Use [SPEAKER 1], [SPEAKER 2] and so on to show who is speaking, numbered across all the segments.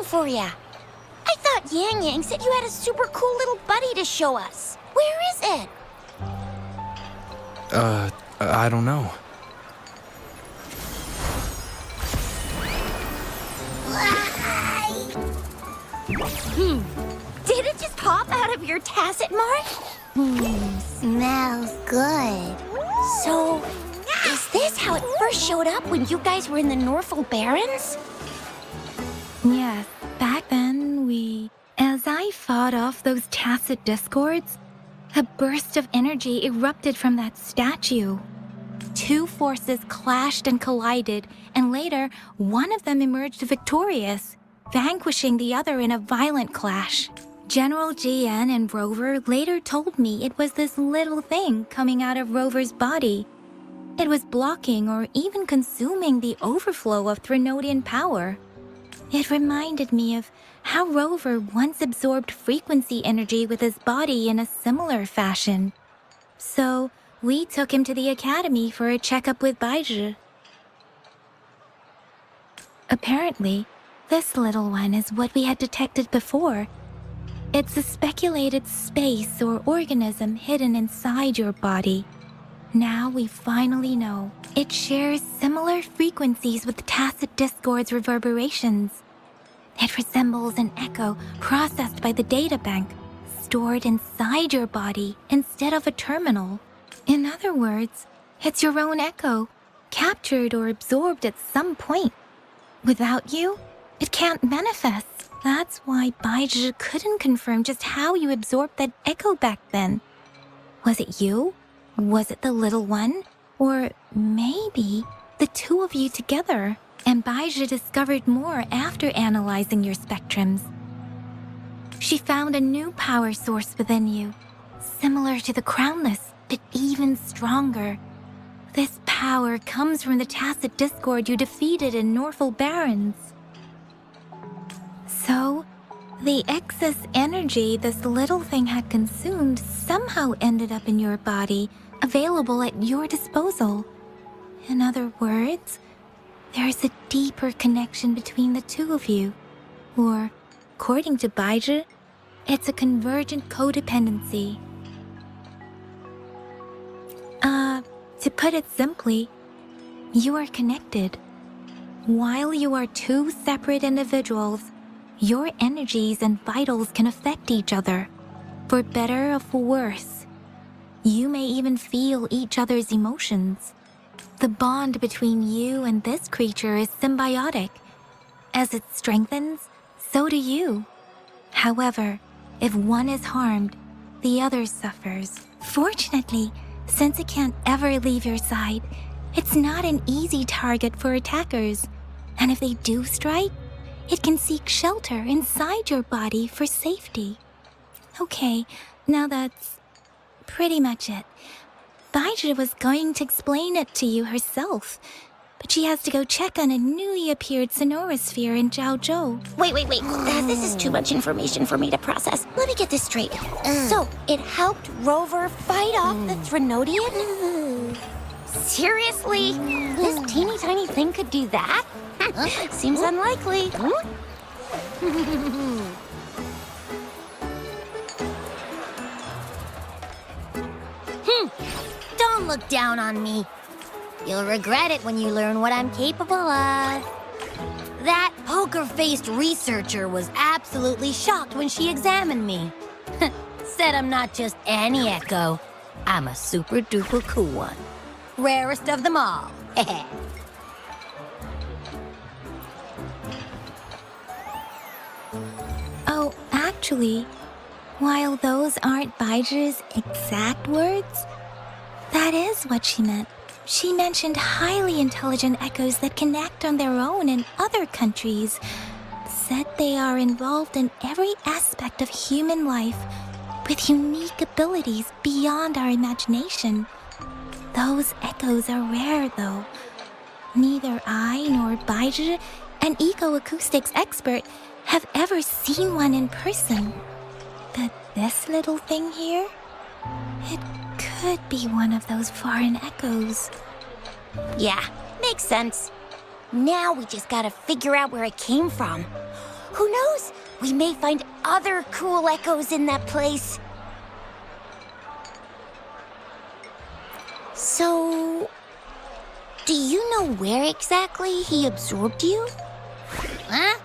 [SPEAKER 1] for ya. I thought Yang Yang said you had a super cool little buddy to show us. Where is it?
[SPEAKER 2] I don't know.
[SPEAKER 1] Did it just pop out of your tacit mark?
[SPEAKER 3] Smells good.
[SPEAKER 1] So, is this how it first showed up when you guys were in the Norfolk Barrens?
[SPEAKER 4] Yes, back then as I fought off those tacit discords, a burst of energy erupted from that statue. Two forces clashed and collided, and later, one of them emerged victorious, vanquishing the other in a violent clash. General GN and Rover later told me it was this little thing coming out of Rover's body. It was blocking or even consuming the overflow of Threnodian power. It reminded me of how Rover once absorbed frequency energy with his body in a similar fashion. So, we took him to the academy for a checkup with Baizhi. Apparently, this little one is what we had detected before. It's a speculated space or organism hidden inside your body. Now we finally know. It shares similar frequencies with tacit discord's reverberations. It resembles an echo processed by the data bank, stored inside your body instead of a terminal. In other words, it's your own echo, captured or absorbed at some point. Without you, it can't manifest. That's why Baizhi couldn't confirm just how you absorbed that echo back then. Was it you? Was it the little one? Or maybe the two of you together? And Baizhi discovered more after analyzing your spectrums. She found a new power source within you, similar to the Crownless, but even stronger. This power comes from the tacit discord you defeated in Norfolk Barrens. So, the excess energy this little thing had consumed somehow ended up in your body, available at your disposal. In other words, there's a deeper connection between the two of you. Or, according to Baizhi, it's a convergent codependency. To put it simply, you are connected. While you are two separate individuals, your energies and vitals can affect each other, for better or for worse. You may even feel each other's emotions. The bond between you and this creature is symbiotic. As it strengthens, so do you. However, if one is harmed, the other suffers. Fortunately, since it can't ever leave your side, it's not an easy target for attackers. And if they do strike, it can seek shelter inside your body for safety. Okay, now that's pretty much it. Baizhi was going to explain it to you herself, but she has to go check on a newly appeared sonorosphere in Zhaozhou.
[SPEAKER 1] Wait. This is too much information for me to process. Let me get this straight. So, it helped Rover fight off the Threnodian? Seriously? This teeny tiny thing could do that? Seems unlikely.
[SPEAKER 3] Don't look down on me. You'll regret it when you learn what I'm capable of. That poker-faced researcher was absolutely shocked when she examined me. Said I'm not just any echo. I'm a super-duper cool one. Rarest of them all.
[SPEAKER 4] Oh, actually, while those aren't Baizhi's exact words, that is what she meant. She mentioned highly intelligent echoes that can act on their own in other countries. Said they are involved in every aspect of human life with unique abilities beyond our imagination. Those echoes are rare, though. Neither I nor Baizhi, an eco-acoustics expert, have ever seen one in person. But this little thing here, it could be one of those foreign echoes.
[SPEAKER 1] Yeah, makes sense. Now we just gotta figure out where it came from. Who knows? We may find other cool echoes in that place. So, do you know where exactly he absorbed you?
[SPEAKER 3] Huh?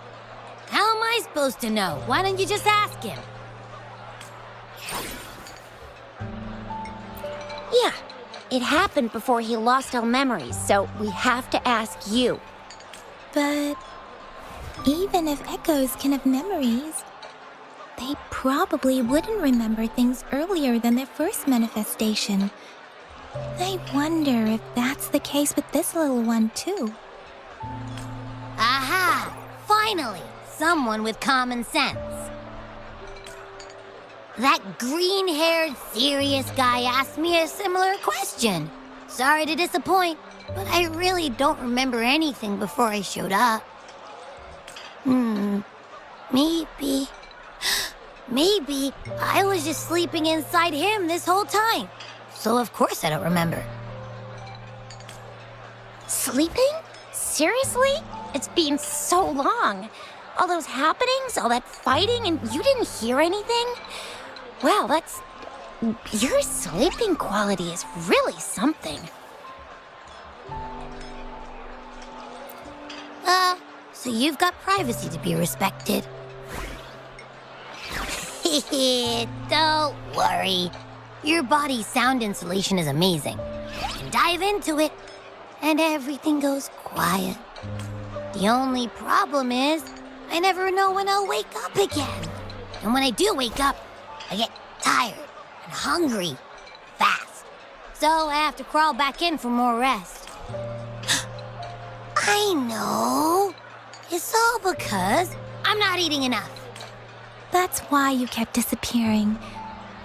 [SPEAKER 3] How am I supposed to know? Why don't you just ask him?
[SPEAKER 1] Yeah, it happened before he lost all memories, so we have to ask you.
[SPEAKER 4] But even if echoes can have memories, they probably wouldn't remember things earlier than their first manifestation. I wonder if that's the case with this little one, too.
[SPEAKER 3] Aha! Finally! Someone with common sense. That green-haired, serious guy asked me a similar question. Sorry to disappoint, but I really don't remember anything before I showed up. Maybe... Maybe I was just sleeping inside him this whole time. So of course I don't remember.
[SPEAKER 1] Sleeping? Seriously? It's been so long. All those happenings, all that fighting, and you didn't hear anything? Wow, that's... Your sleeping quality is really something.
[SPEAKER 3] So you've got privacy to be respected. Don't worry. Your body's sound insulation is amazing. You can dive into it, and everything goes quiet. The only problem is, I never know when I'll wake up again. And when I do wake up, I get tired and hungry fast. So I have to crawl back in for more rest. I know. It's all because I'm not eating enough.
[SPEAKER 4] That's why you kept disappearing.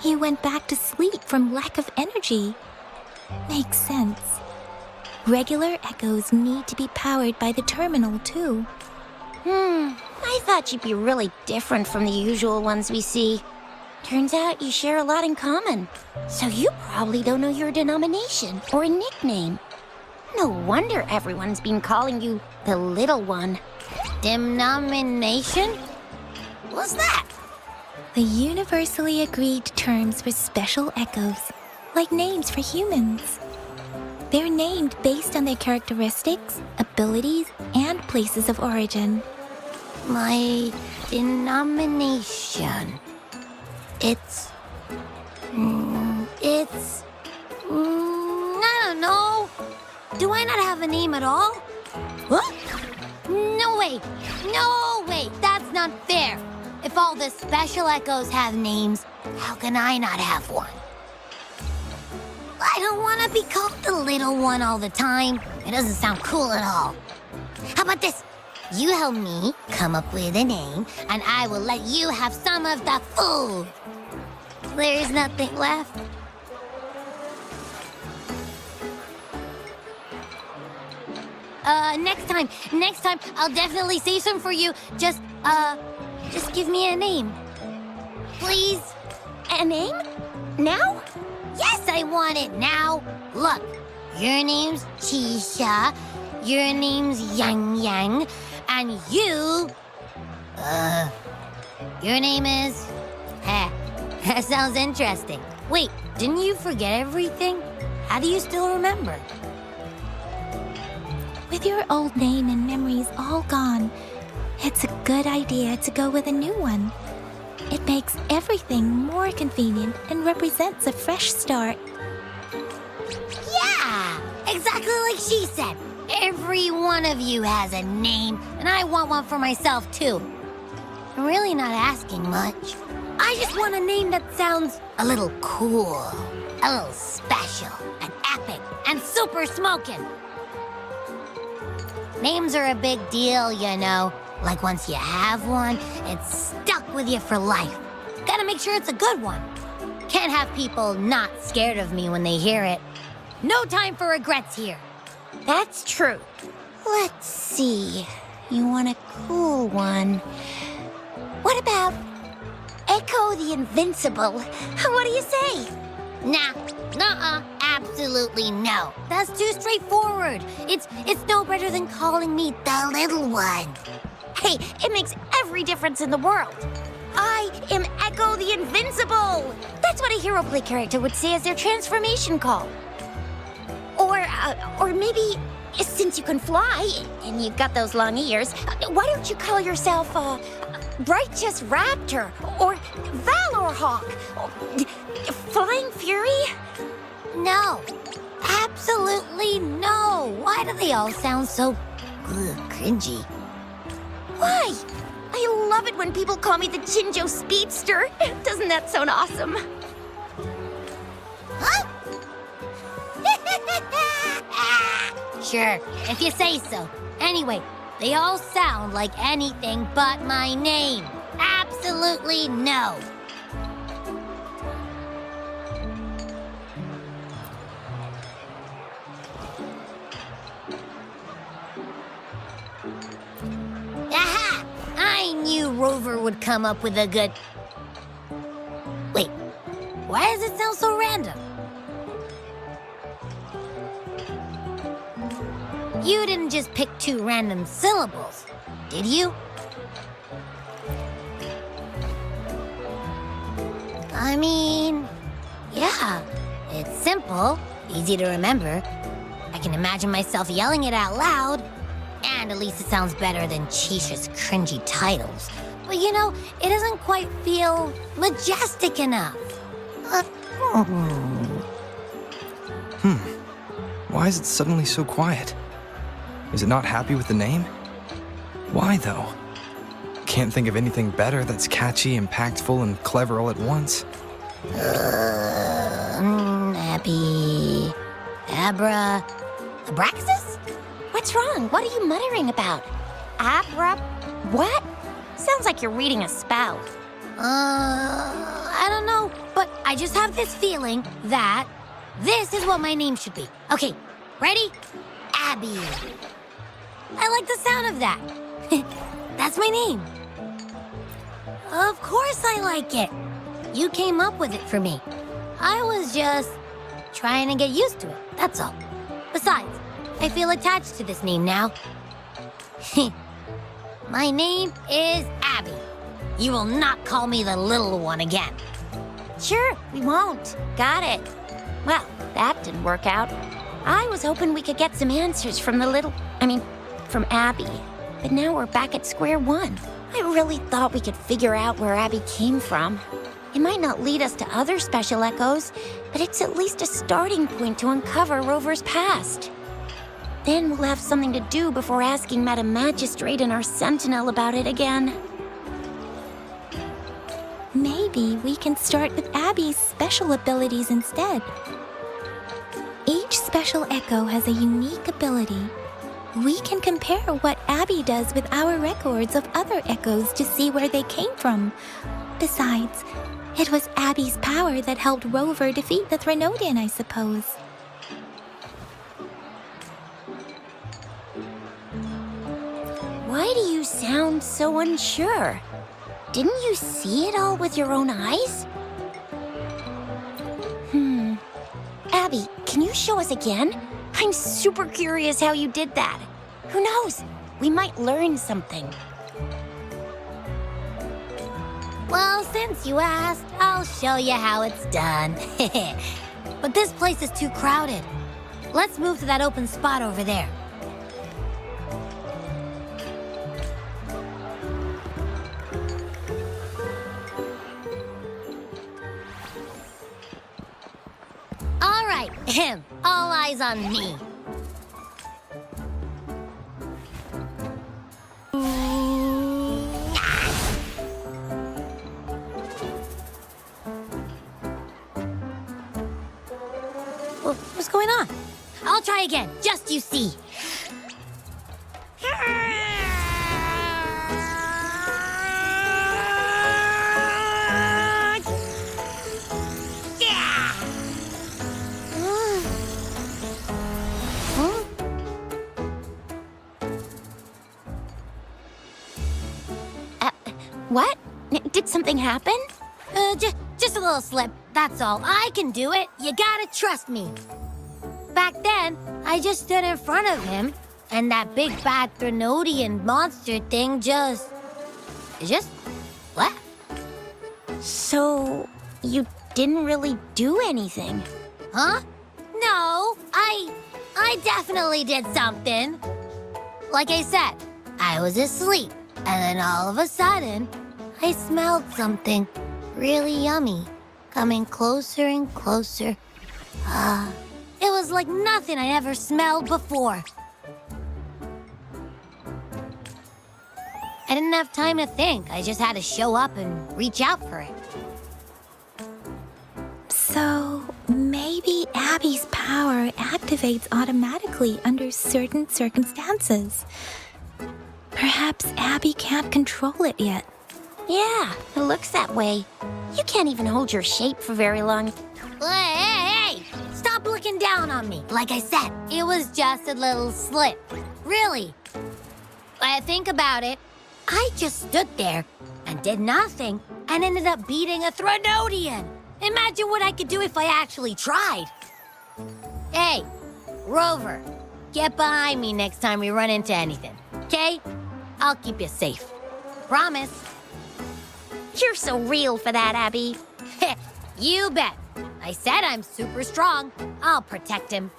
[SPEAKER 4] You went back to sleep from lack of energy. Makes sense. Regular echoes need to be powered by the terminal, too.
[SPEAKER 1] I thought you'd be really different from the usual ones we see. Turns out you share a lot in common. So you probably don't know your denomination or a nickname. No wonder everyone's been calling you the Little One.
[SPEAKER 3] Denomination? What's that?
[SPEAKER 4] The universally agreed terms for special echoes, like names for humans. They're named based on their characteristics, abilities, and places of origin.
[SPEAKER 3] My denomination. It's... I don't know. Do I not have a name at all? What? No way. No way. That's not fair. If all the special echoes have names, how can I not have one? I don't want to be called the Little One all the time. It doesn't sound cool at all. How about this? You help me come up with a name, and I will let you have some of the food. There's nothing left. Next time, I'll definitely save some for you. Just give me a name. Please?
[SPEAKER 1] A name? Now?
[SPEAKER 3] Yes, I want it now. Look, your name's Tisha, your name's Yang Yang, and your name is... That sounds interesting. Wait, didn't you forget everything? How do you still remember?
[SPEAKER 4] With your old name and memories all gone, it's a good idea to go with a new one. It makes everything more convenient and represents a fresh start.
[SPEAKER 3] Yeah, exactly like she said. Every one of you has a name, and I want one for myself, too. I'm really not asking much. I just want a name that sounds a little cool, a little special, and epic, and super smoking. Names are a big deal, you know. Like once you have one, it's stuck with you for life. Gotta make sure it's a good one. Can't have people not scared of me when they hear it. No time for regrets here.
[SPEAKER 1] That's true. Let's see. You want a cool one. What about Echo the Invincible? What do you say?
[SPEAKER 3] Nah, nuh-uh, absolutely no. That's too straightforward. It's no better than calling me the Little One.
[SPEAKER 1] Hey, it makes every difference in the world. I am Echo the Invincible! That's what a hero play character would say as their transformation call. Or maybe, since you can fly, and you've got those long ears, why don't you call yourself, Righteous Raptor, or Valor Hawk, Flying Fury?
[SPEAKER 3] No. Absolutely no. Why do they all sound so cringy?
[SPEAKER 1] Why? I love it when people call me the Jinjo Speedster. Doesn't that sound awesome?
[SPEAKER 3] Huh? Sure, if you say so. Anyway, they all sound like anything but my name. Absolutely no. Aha! I knew Rover would come up with a good... Wait, why does it sound so random? You didn't just pick two random syllables, did you? I mean, yeah, it's simple, easy to remember. I can imagine myself yelling it out loud, and at least it sounds better than Chisha's cringy titles. But you know, it doesn't quite feel majestic enough.
[SPEAKER 2] Why is it suddenly so quiet? Is it not happy with the name? Why, though? Can't think of anything better that's catchy, impactful, and clever all at once.
[SPEAKER 3] Happy... Abraxas?
[SPEAKER 1] What's wrong? What are you muttering about? What? Sounds like you're reading a spell.
[SPEAKER 3] I don't know, but I just have this feeling that this is what my name should be. Okay, ready? Abby. I like the sound of that. That's my name. Of course I like it. You came up with it for me. I was just trying to get used to it, that's all. Besides, I feel attached to this name now. My name is Abby. You will not call me the little one again.
[SPEAKER 1] Sure, we won't. Got it. Well, that didn't work out. I was hoping we could get some answers from from Abby. But now we're back at square one. I really thought we could figure out where Abby came from. It might not lead us to other special echoes, but it's at least a starting point to uncover Rover's past. Then we'll have something to do before asking Madam Magistrate and our Sentinel about it again.
[SPEAKER 4] Maybe we can start with Abby's special abilities instead. Each special echo has a unique ability. We can compare what Abby does with our records of other echoes to see where they came from. Besides, it was Abby's power that helped Rover defeat the Threnodian, I suppose.
[SPEAKER 1] Why do you sound so unsure? Didn't you see it all with your own eyes? Abby, can you show us again? I'm super curious how you did that. Who knows? We might learn something.
[SPEAKER 3] Well, since you asked, I'll show you how it's done. But this place is too crowded. Let's move to that open spot over there. All right, all eyes on me. What's going on? I'll try again, just you see.
[SPEAKER 1] What? Did something happen?
[SPEAKER 3] Just a little slip, that's all. I can do it. You gotta trust me. Back then, I just stood in front of him, And that big bad Threnodian monster thing just left.
[SPEAKER 1] So, you didn't really do anything?
[SPEAKER 3] Huh? No, I definitely did something. Like I said, I was asleep, and then all of a sudden, I smelled something really yummy, coming closer and closer. It was like nothing I ever smelled before. I didn't have time to think. I just had to show up and reach out for it.
[SPEAKER 4] So, maybe Abby's power activates automatically under certain circumstances. Perhaps Abby can't control it yet.
[SPEAKER 1] Yeah, it looks that way. You can't even hold your shape for very long.
[SPEAKER 3] Hey! Stop looking down on me. Like I said, it was just a little slip. Really. I think about it. I just stood there and did nothing and ended up beating a Threnodian. Imagine what I could do if I actually tried. Hey, Rover, get behind me next time we run into anything, okay? I'll keep you safe. Promise.
[SPEAKER 1] You're so real for that, Abby.
[SPEAKER 3] You bet. I said I'm super strong. I'll protect him.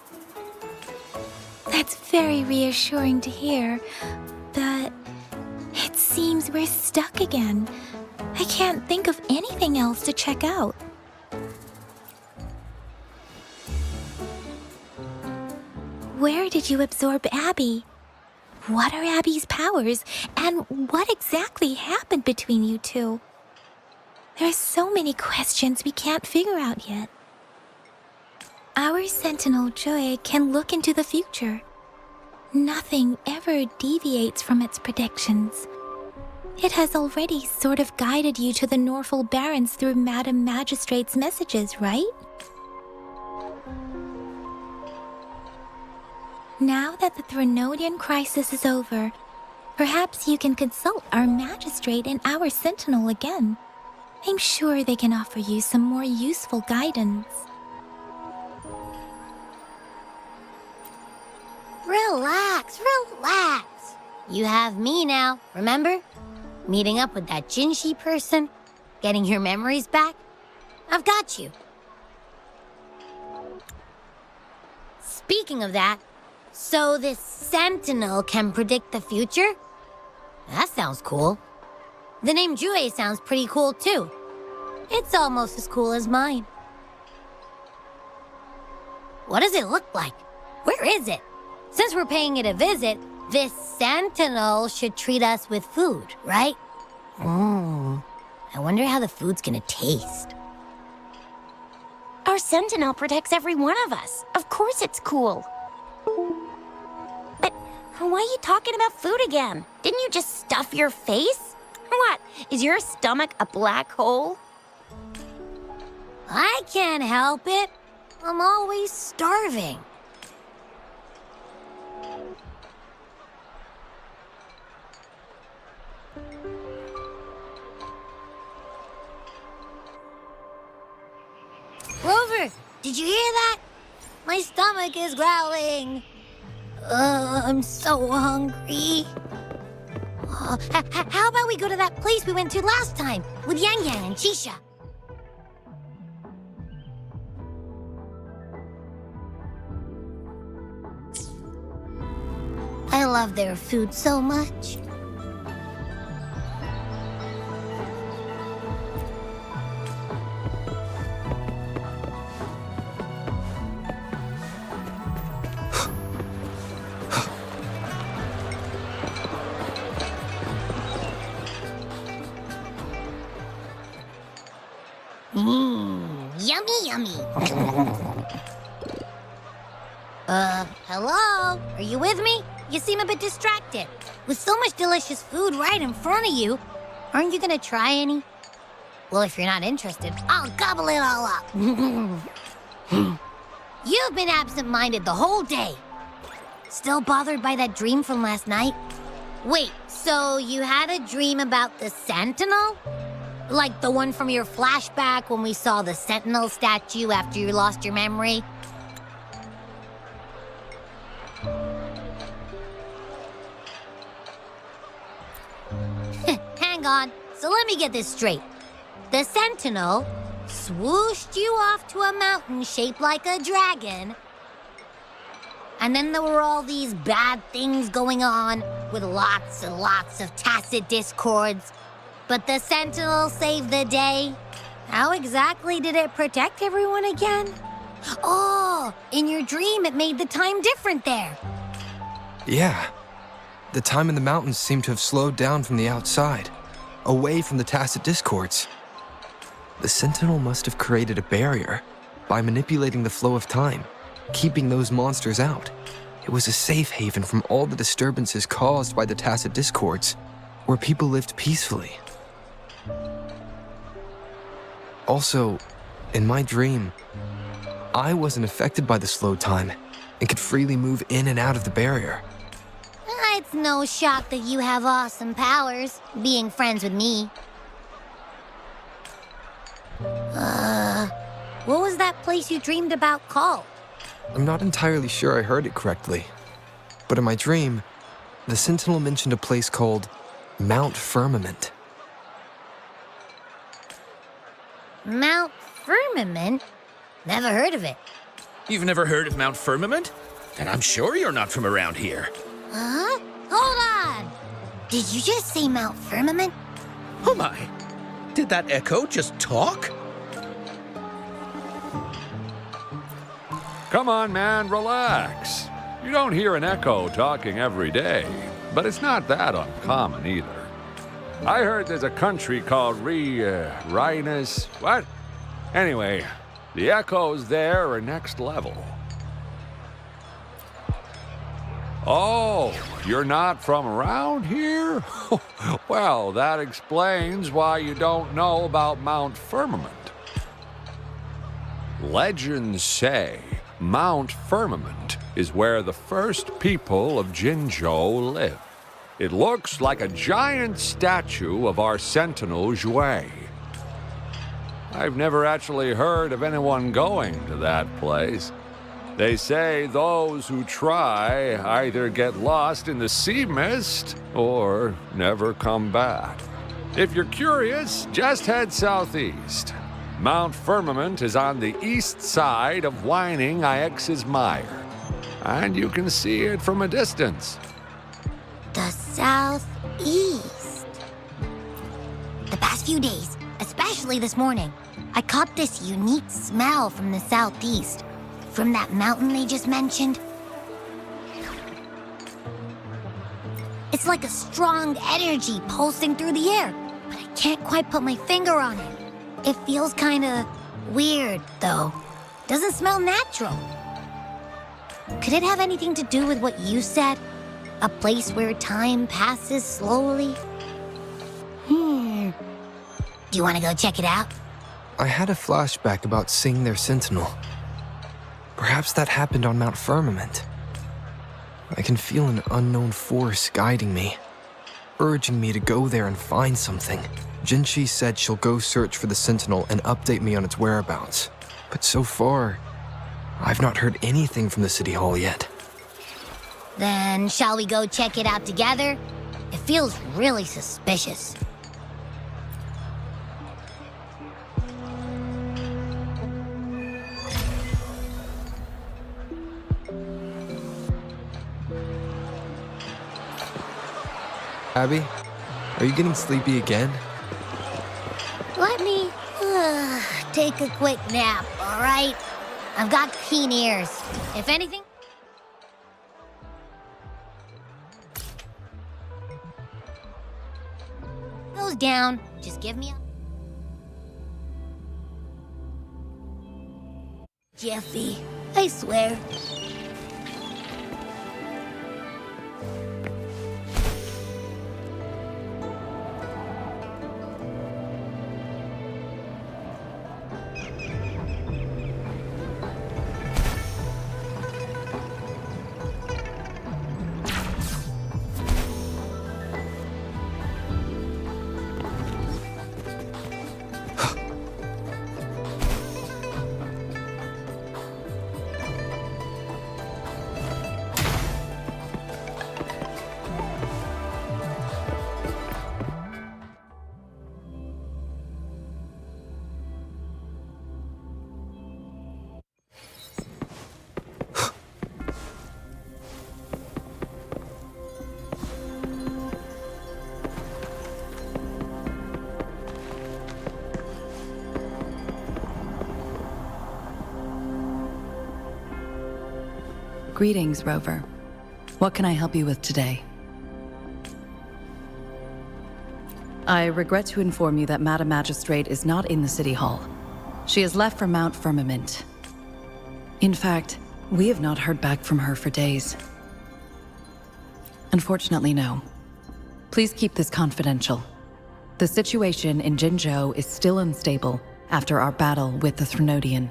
[SPEAKER 4] That's very reassuring to hear, but it seems we're stuck again. I can't think of anything else to check out. Where did you absorb Abby? What are Abby's powers, and what exactly happened between you two? There are so many questions we can't figure out yet. Our Sentinel Joy can look into the future. Nothing ever deviates from its predictions. It has already sort of guided you to the Norfolk Barrens through Madam Magistrate's messages, right? Now that the Threnodian crisis is over, perhaps you can consult our Magistrate and our Sentinel again. I'm sure they can offer you some more useful guidance.
[SPEAKER 3] Relax, relax. You have me now, remember? Meeting up with that Jinshi person, getting your memories back. I've got you. Speaking of that, so this Sentinel can predict the future? That sounds cool. The name Jue sounds pretty cool too. It's almost as cool as mine. What does it look like? Where is it? Since we're paying it a visit, this Sentinel should treat us with food, right? I wonder how the food's gonna taste.
[SPEAKER 1] Our Sentinel protects every one of us. Of course it's cool. But why are you talking about food again? Didn't you just stuff your face? What? Is your stomach a black hole?
[SPEAKER 3] I can't help it. I'm always starving. Rover, did you hear that? My stomach is growling. I'm so hungry. How about we go to that place we went to last time with Yang Yang and Chisha? I love their food so much. Yummy, yummy. Hello? Are you with me? You seem a bit distracted. With so much delicious food right in front of you, aren't you gonna try any? Well, if you're not interested, I'll gobble it all up. You've been absent-minded the whole day. Still bothered by that dream from last night? Wait, so you had a dream about the Sentinel? Like the one from your flashback when we saw the Sentinel statue after you lost your memory? hang on. So let me get this straight. The Sentinel swooshed you off to a mountain shaped like a dragon. And then there were all these bad things going on with lots and lots of tacit discords. But the Sentinel saved the day. How exactly did it protect everyone again? Oh, in your dream it made the time different there.
[SPEAKER 2] Yeah. The time in the mountains seemed to have slowed down from the outside, away from the tacit discords. The Sentinel must have created a barrier by manipulating the flow of time, keeping those monsters out. It was a safe haven from all the disturbances caused by the tacit discords, where people lived peacefully. Also, in my dream, I wasn't affected by the slow time and could freely move in and out of the barrier.
[SPEAKER 3] It's no shock that you have awesome powers, being friends with me. What was that place you dreamed about called?
[SPEAKER 2] I'm not entirely sure I heard it correctly, but in my dream, the Sentinel mentioned a place called Mount Firmament.
[SPEAKER 3] Mount Firmament? Never heard of it.
[SPEAKER 5] You've never heard of Mount Firmament? Then I'm sure you're not from around here.
[SPEAKER 3] Huh? Hold on! Did you just say Mount Firmament?
[SPEAKER 5] Oh my! Did that echo just talk?
[SPEAKER 6] Come on, man, relax. You don't hear an echo talking every day, but it's not that uncommon either. I heard there's a country called Rhinus. What? Anyway, the echoes there are next level. Oh, you're not from around here? Well, that explains why you don't know about Mount Firmament. Legends say Mount Firmament is where the first people of Jinzhou live. It looks like a giant statue of our Sentinel Jue. I've never actually heard of anyone going to that place. They say those who try either get lost in the sea mist or never come back. If you're curious, just head southeast. Mount Firmament is on the east side of Whining Ix's Mire, and you can see it from a distance.
[SPEAKER 3] The southeast. The past few days, especially this morning, I caught this unique smell from the southeast. From that mountain they just mentioned. It's like a strong energy pulsing through the air, but I can't quite put my finger on it. It feels kinda weird, though. Doesn't smell natural. Could it have anything to do with what you said? A place where time passes slowly? Do you want to go check it out?
[SPEAKER 2] I had a flashback about seeing their Sentinel. Perhaps that happened on Mount Firmament. I can feel an unknown force guiding me, urging me to go there and find something. Jinshi said she'll go search for the Sentinel and update me on its whereabouts. But so far, I've not heard anything from the City Hall yet.
[SPEAKER 3] Then shall we go check it out together? It feels really suspicious.
[SPEAKER 2] Abby, are you getting sleepy again?
[SPEAKER 3] Let me take a quick nap, all right? I've got keen ears. If anything... goes down, just give me a... Jeffy, I swear.
[SPEAKER 7] Greetings, Rover. What can I help you with today? I regret to inform you that Madam Magistrate is not in the City Hall. She has left for Mount Firmament. In fact, we have not heard back from her for days. Unfortunately, no. Please keep this confidential. The situation in Jinzhou is still unstable after our battle with the Threnodian.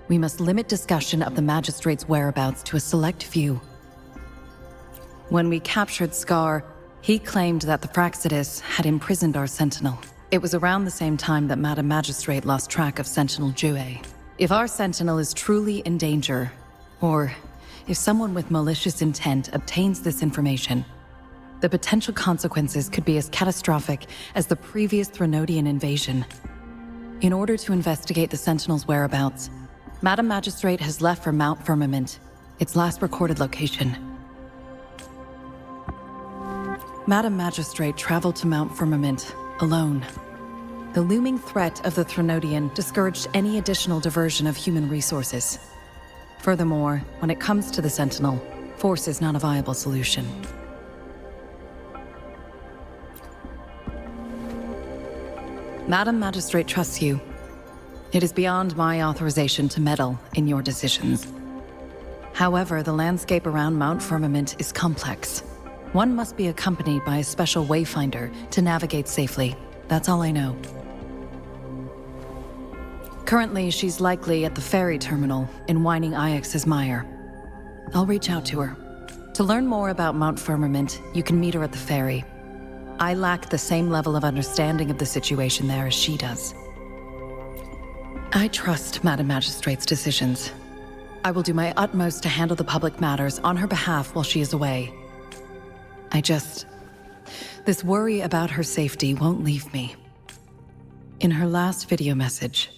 [SPEAKER 7] We must limit discussion of the Magistrate's whereabouts to a select few. When we captured Scar, he claimed that the Fraxidus had imprisoned our Sentinel. It was around the same time that Madam Magistrate lost track of Sentinel Jue. If our Sentinel is truly in danger, or if someone with malicious intent obtains this information, the potential consequences could be as catastrophic as the previous Threnodian invasion. In order to investigate the Sentinel's whereabouts, Madam Magistrate has left for Mount Firmament, its last recorded location. Madam Magistrate traveled to Mount Firmament alone. The looming threat of the Threnodian discouraged any additional diversion of human resources. Furthermore, when it comes to the Sentinel, force is not a viable solution. Madam Magistrate trusts you. It is beyond my authorization to meddle in your decisions. However, the landscape around Mount Firmament is complex. One must be accompanied by a special wayfinder to navigate safely. That's all I know. Currently, she's likely at the ferry terminal in Whining Ix's Mire. I'll reach out to her. To learn more about Mount Firmament, you can meet her at the ferry. I lack the same level of understanding of the situation there as she does. I trust Madam Magistrate's decisions. I will do my utmost to handle the public matters on her behalf while she is away. This worry about her safety won't leave me. In her last video message,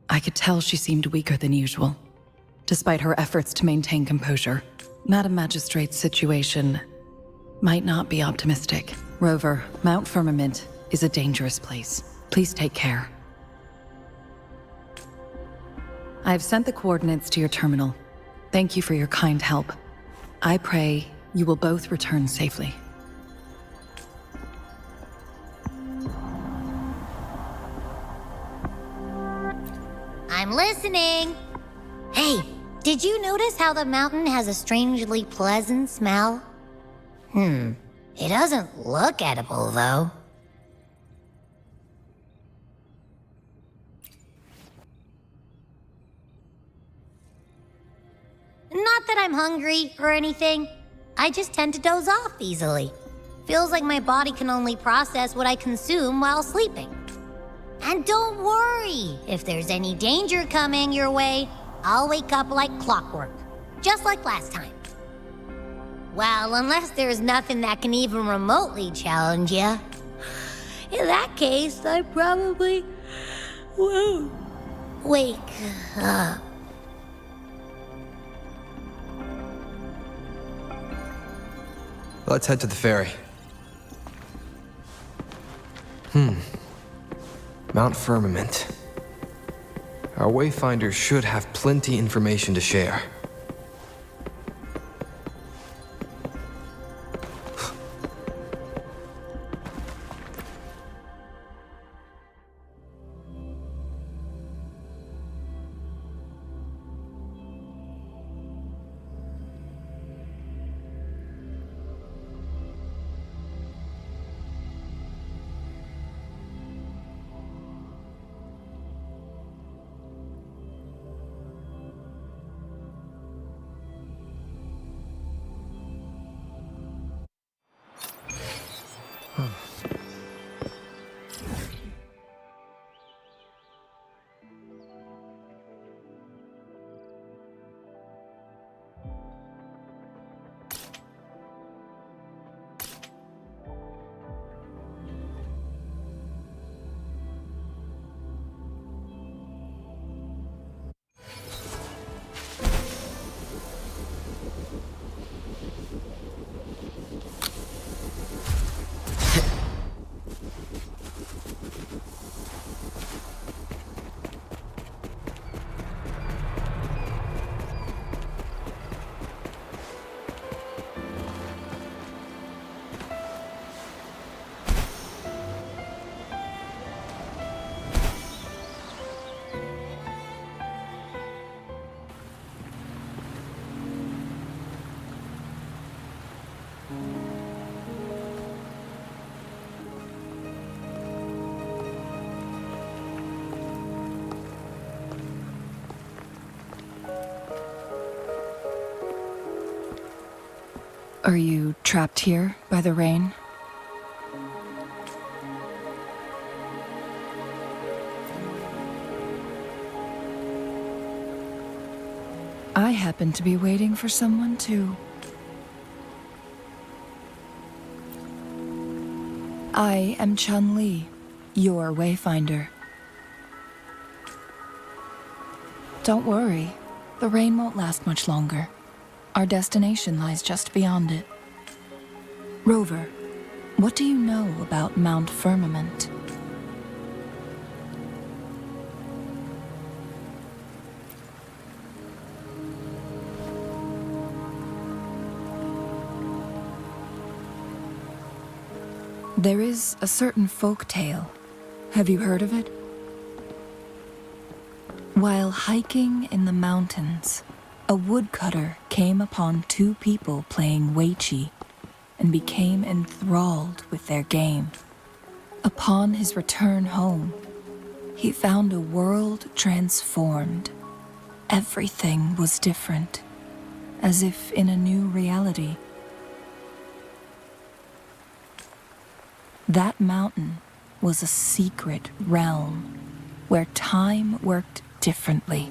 [SPEAKER 7] I could tell she seemed weaker than usual, despite her efforts to maintain composure. Madam Magistrate's situation might not be optimistic. Rover, Mount Firmament is a dangerous place. Please take care. I have sent the coordinates to your terminal. Thank you for your kind help. I pray you will both return safely.
[SPEAKER 3] I'm listening. Hey, did you notice how the mountain has a strangely pleasant smell? It doesn't look edible, though. Not that I'm hungry or anything. I just tend to doze off easily. Feels like my body can only process what I consume while sleeping. And don't worry, if there's any danger coming your way, I'll wake up like clockwork, just like last time. Well, unless there's nothing that can even remotely challenge you. In that case, I probably won't wake up.
[SPEAKER 2] Let's head to the ferry. Mount Firmament. Our wayfinders should have plenty information to share.
[SPEAKER 7] Are you trapped here by the rain? I happen to be waiting for someone too. I am Chun-Li, your wayfinder. Don't worry, the rain won't last much longer. Our destination lies just beyond it. Rover, what do you know about Mount Firmament? There is a certain folk tale. Have you heard of it? While hiking in the mountains, a woodcutter came upon two people playing Weiqi and became enthralled with their game. Upon his return home, he found a world transformed. Everything was different, as if in a new reality. That mountain was a secret realm where time worked differently.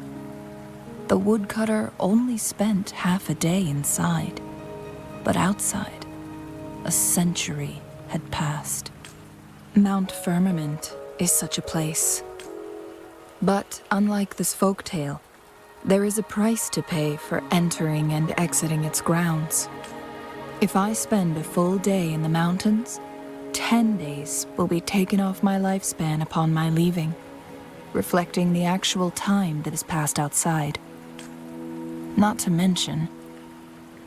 [SPEAKER 7] The woodcutter only spent half a day inside, but outside, a century had passed. Mount Firmament is such a place. But unlike this folktale, there is a price to pay for entering and exiting its grounds. If I spend a full day in the mountains, 10 days will be taken off my lifespan upon my leaving, reflecting the actual time that has passed outside. Not to mention,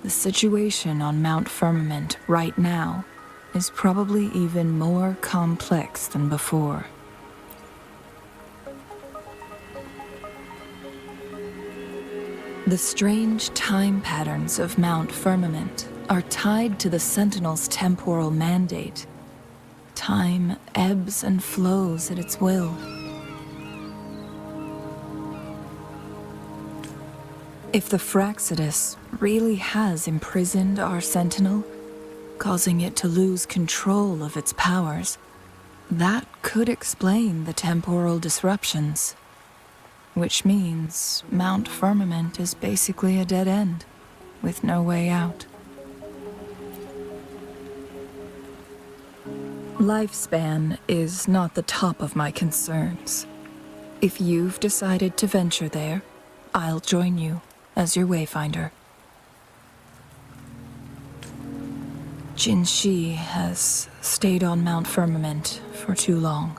[SPEAKER 7] the situation on Mount Firmament right now is probably even more complex than before. The strange time patterns of Mount Firmament are tied to the Sentinel's temporal mandate. Time ebbs and flows at its will. If the Fraxidus really has imprisoned our Sentinel, causing it to lose control of its powers, that could explain the temporal disruptions. Which means Mount Firmament is basically a dead end, with no way out. Lifespan is not the top of my concerns. If you've decided to venture there, I'll join you as your wayfinder. Jinshi has stayed on Mount Firmament for too long.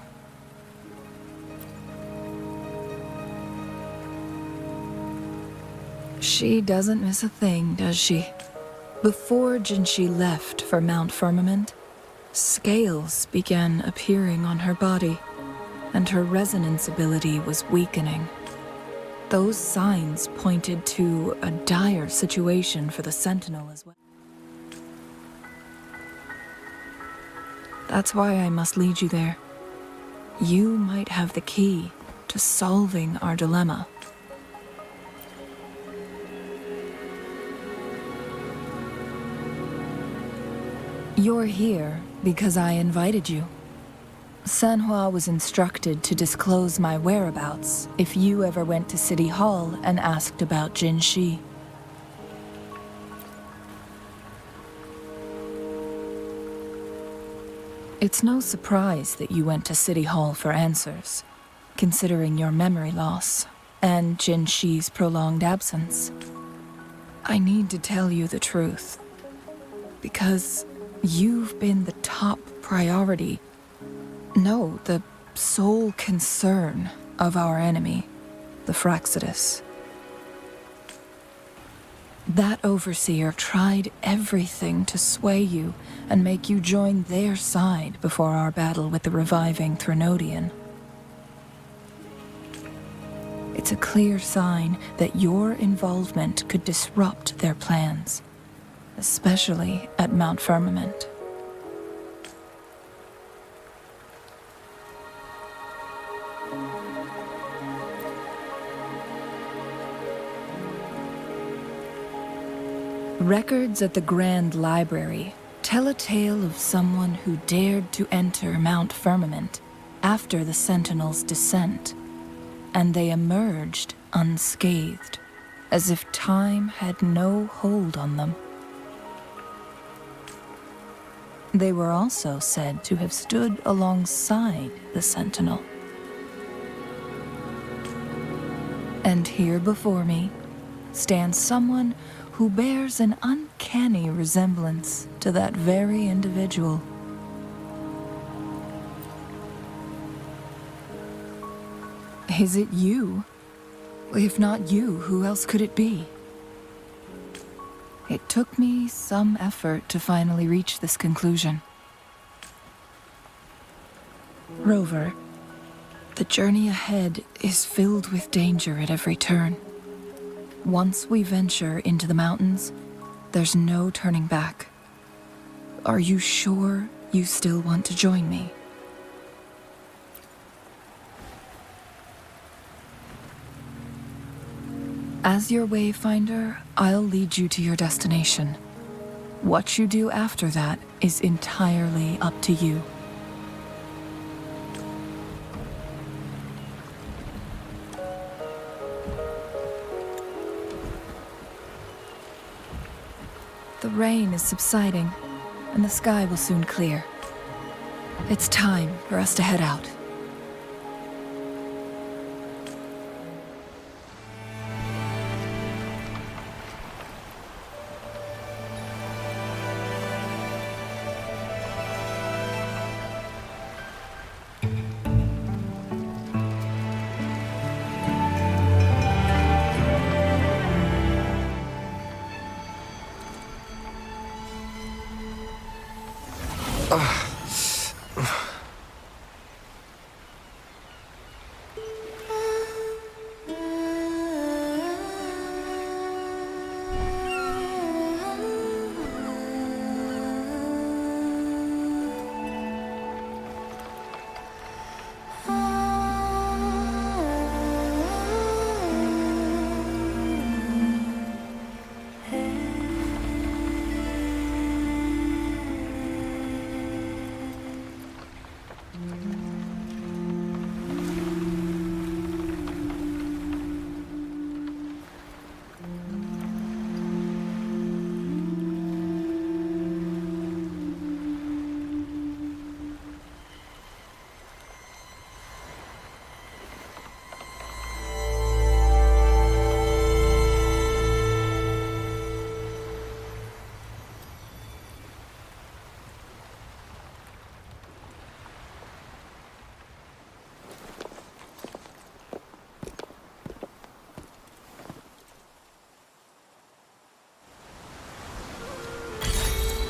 [SPEAKER 7] She doesn't miss a thing, does she? Before Jinshi left for Mount Firmament, scales began appearing on her body, and her resonance ability was weakening. Those signs pointed to a dire situation for the Sentinel as well. That's why I must lead you there. You might have the key to solving our dilemma. You're here because I invited you. Sanhua was instructed to disclose my whereabouts if you ever went to City Hall and asked about Jinshi. It's no surprise that you went to City Hall for answers, considering your memory loss and Jinshi's prolonged absence. I need to tell you the truth, because you've been the top priority, no, the sole concern of our enemy, the Fraxidus. That overseer tried everything to sway you and make you join their side before our battle with the reviving Threnodian. It's a clear sign that your involvement could disrupt their plans, especially at Mount Firmament.
[SPEAKER 8] Records at the Grand Library tell a tale of someone who dared to enter Mount Firmament after the Sentinel's descent, and they emerged unscathed, as if time had no hold on them. They were also said to have stood alongside the Sentinel. And here before me stands someone who bears an uncanny resemblance to that very individual. Is it you? If not you, who else could it be? It took me some effort to finally reach this conclusion. Rover, the journey ahead is filled with danger at every turn. Once we venture into the mountains, there's no turning back. Are you sure you still want to join me? As your wayfinder, I'll lead you to your destination. What you do after that is entirely up to you. The rain is subsiding, and the sky will soon clear. It's time for us to head out.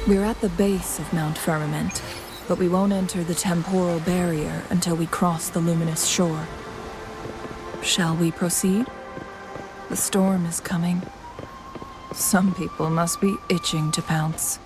[SPEAKER 8] We're at the base of Mount Firmament, but we won't enter the temporal barrier until we cross the luminous shore. Shall we proceed? The storm is coming. Some people must be itching to pounce.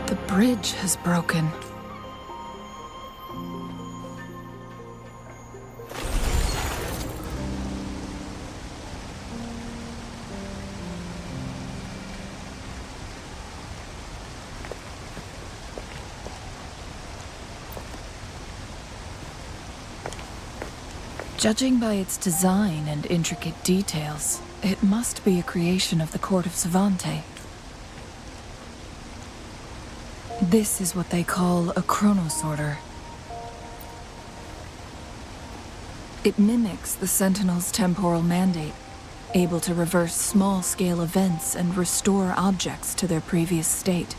[SPEAKER 8] The bridge has broken. Judging by its design and intricate details, it must be a creation of the court of Sante. This is what they call a chronosorter. It mimics the Sentinel's temporal mandate, able to reverse small-scale events and restore objects to their previous state.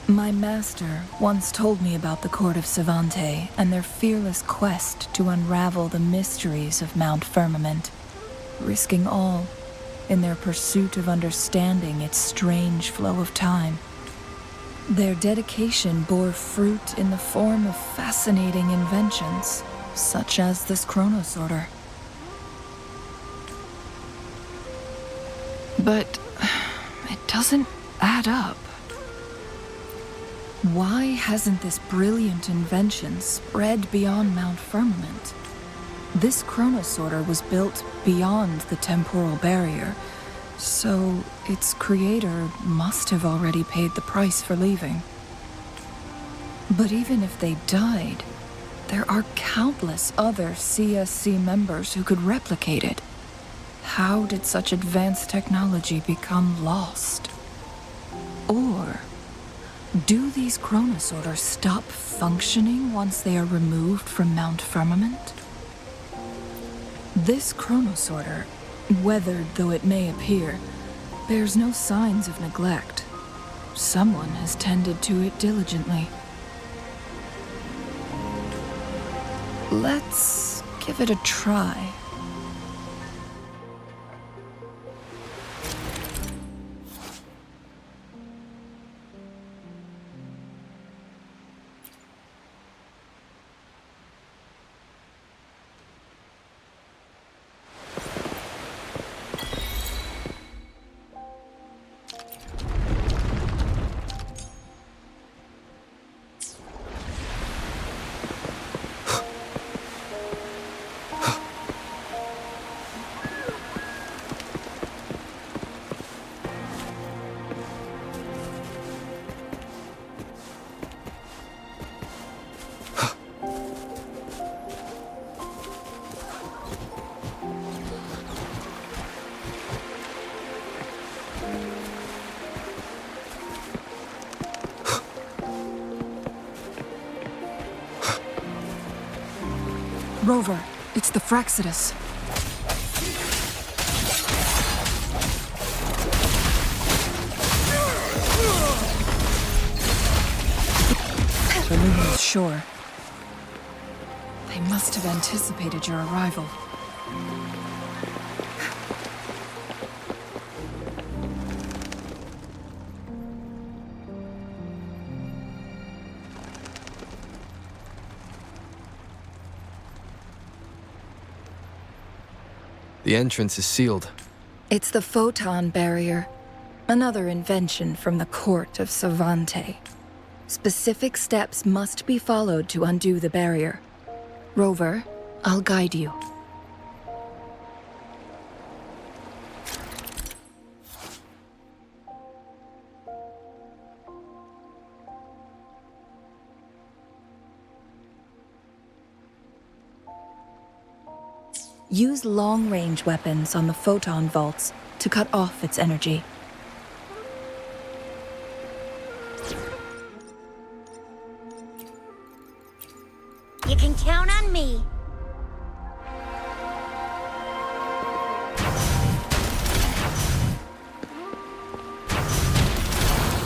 [SPEAKER 8] My master once told me about the court of Sante and their fearless quest to unravel the mysteries of Mount Firmament. risking all in their pursuit of understanding its strange flow of time. Their dedication bore fruit in the form of fascinating inventions, such as this chronosorter. But it doesn't add up. Why hasn't this brilliant invention spread beyond Mount Firmament? This chronosorter was built beyond the temporal barrier, so its creator must have already paid the price for leaving. But even if they died, there are countless other CSC members who could replicate it. How did such advanced technology become lost? Or do these chronosorters stop functioning once they are removed from Mount Firmament? This chronosorter, weathered though it may appear, bears no signs of neglect. Someone has tended to it diligently. Let's give it a try. Rover, it's the Fraxidus. The luminous shore. They must have anticipated your arrival.
[SPEAKER 2] The entrance is sealed.
[SPEAKER 8] It's the photon barrier, another invention from the court of Sante. Specific steps must be followed to undo the barrier. Rover, I'll guide you. Use long-range weapons on the photon vaults to cut off its energy.
[SPEAKER 1] You can count on me.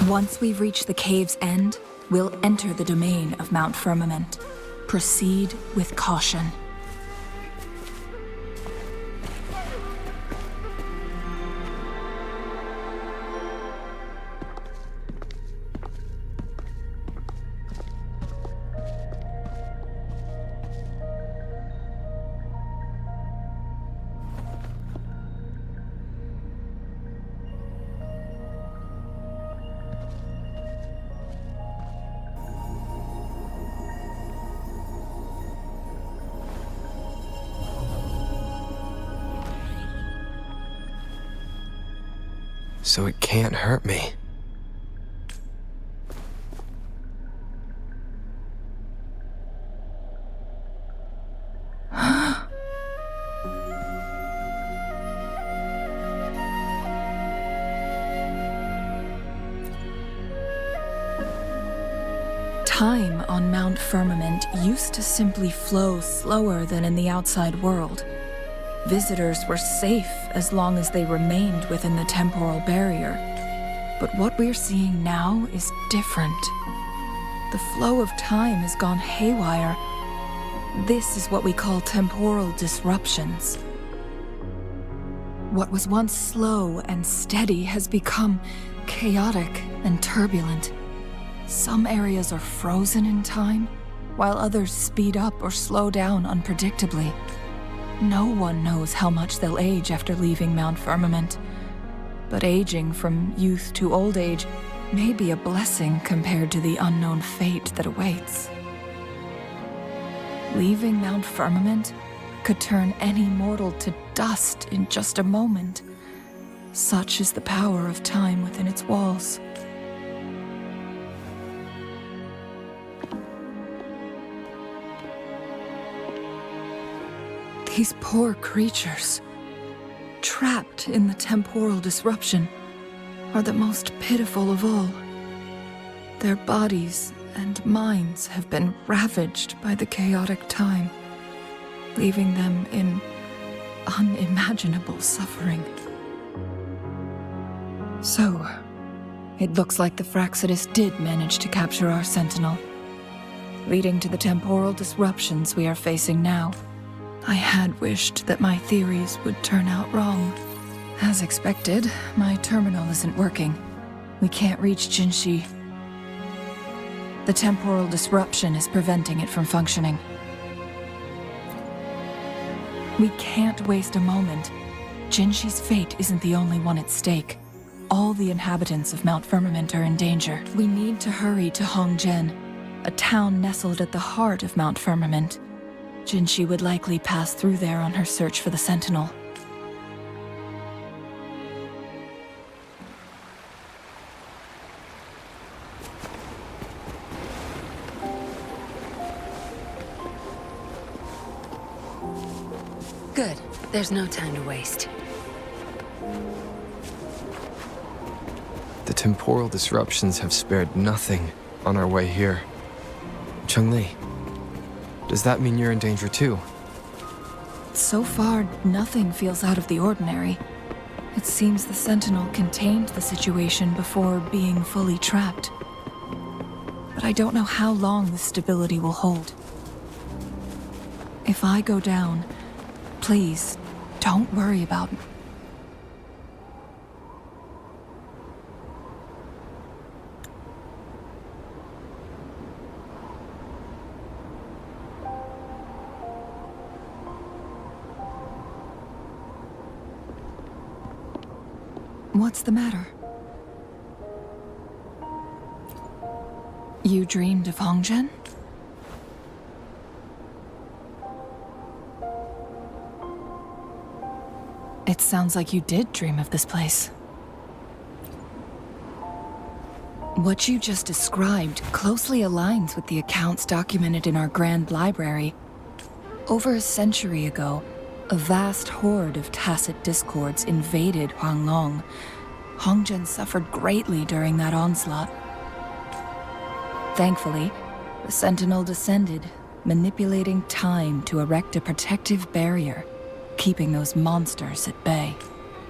[SPEAKER 8] Once we've reached the cave's end, we'll enter the domain of Mount Firmament. Proceed with caution.
[SPEAKER 2] So it can't hurt me.
[SPEAKER 8] Time on Mount Firmament used to simply flow slower than in the outside world. Visitors were safe as long as they remained within the temporal barrier. But what we're seeing now is different. The flow of time has gone haywire. This is what we call temporal disruptions. What was once slow and steady has become chaotic and turbulent. Some areas are frozen in time, while others speed up or slow down unpredictably. No one knows how much they'll age after leaving Mount Firmament, but aging from youth to old age may be a blessing compared to the unknown fate that awaits. Leaving Mount Firmament could turn any mortal to dust in just a moment. Such is the power of time within its walls. These poor creatures, trapped in the temporal disruption, are the most pitiful of all. Their bodies and minds have been ravaged by the chaotic time, leaving them in unimaginable suffering. So, it looks like the Fraxidus did manage to capture our Sentinel, leading to the temporal disruptions we are facing now. I had wished that my theories would turn out wrong. As expected, my terminal isn't working. We can't reach Jinshi. The temporal disruption is preventing it from functioning. We can't waste a moment. Jinshi's fate isn't the only one at stake. All the inhabitants of Mount Firmament are in danger. We need to hurry to Hongzhen, a town nestled at the heart of Mount Firmament. Jinshi would likely pass through there on her search for the Sentinel.
[SPEAKER 9] Good. There's no time to waste.
[SPEAKER 2] The temporal disruptions have spared nothing on our way here. Chun-Li, does that mean you're in danger too?
[SPEAKER 8] So far, nothing feels out of the ordinary. It seems the Sentinel contained the situation before being fully trapped. But I don't know how long this stability will hold. If I go down, please, don't worry about me. What's the matter? You dreamed of Hongzhen? It sounds like you did dream of this place. What you just described closely aligns with the accounts documented in our Grand Library. Over a century ago, a vast horde of tacit discords invaded Huanglong. Hongzhen suffered greatly during that onslaught. Thankfully, the Sentinel descended, manipulating time to erect a protective barrier, keeping those monsters at bay.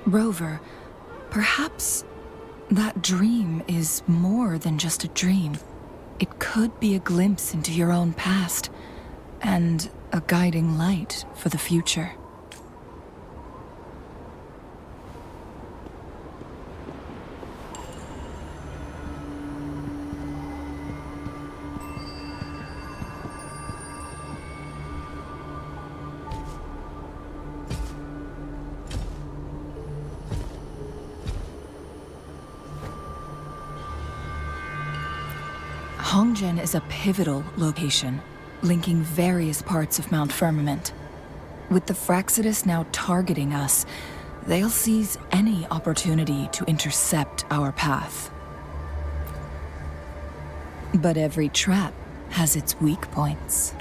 [SPEAKER 8] Rover, perhaps that dream is more than just a dream. It could be a glimpse into your own past, and a guiding light for the future. Hongzhen is a pivotal location, linking various parts of Mount Firmament. With the Fraxidus now targeting us, they'll seize any opportunity to intercept our path. But every trap has its weak points.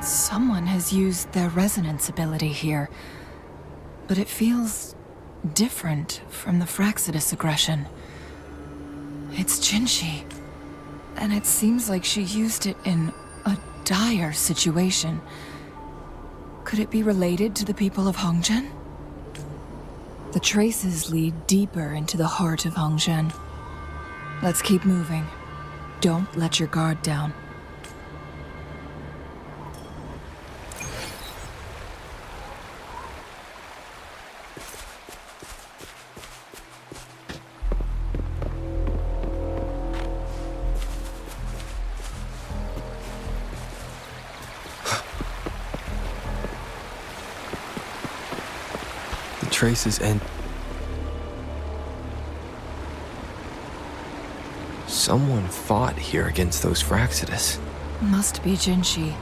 [SPEAKER 8] Someone has used their resonance ability here, but it feels different from the Fraxidus aggression. It's Jinshi, and it seems like she used it in a dire situation. Could it be related to the people of Hongzhen? The traces lead deeper into the heart of Hongzhen. Let's keep moving. Don't let your guard down.
[SPEAKER 2] traces end. Someone fought here against those Fraxidus.
[SPEAKER 8] Must be Jinshi.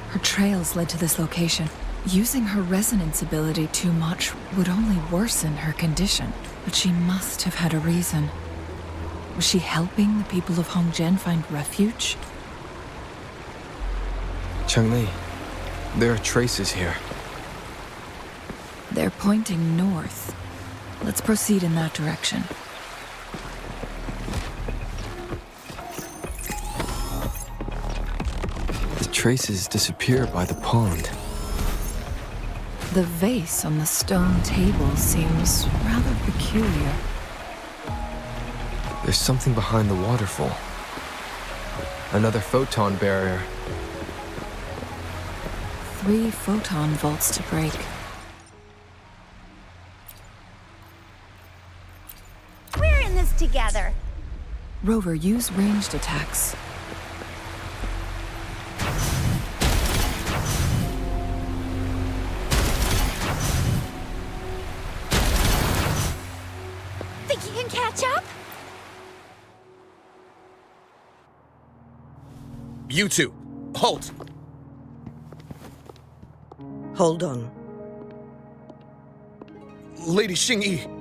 [SPEAKER 8] Her trails led to this location. Using her resonance ability too much would only worsen her condition. But she must have had a reason. Was she helping the people of Hongzhen find refuge?
[SPEAKER 2] Changli, there are traces here.
[SPEAKER 8] They're pointing north. Let's proceed in that direction.
[SPEAKER 2] The traces disappear by the pond.
[SPEAKER 8] The vase on the stone table seems rather peculiar.
[SPEAKER 2] There's something behind the waterfall. Another photon barrier.
[SPEAKER 8] 3 photon vaults to break.
[SPEAKER 1] We're in this together.
[SPEAKER 8] Rover, use ranged attacks.
[SPEAKER 1] Think you can catch up?
[SPEAKER 5] You two, halt!
[SPEAKER 10] Hold on.
[SPEAKER 5] Lady Xingyi.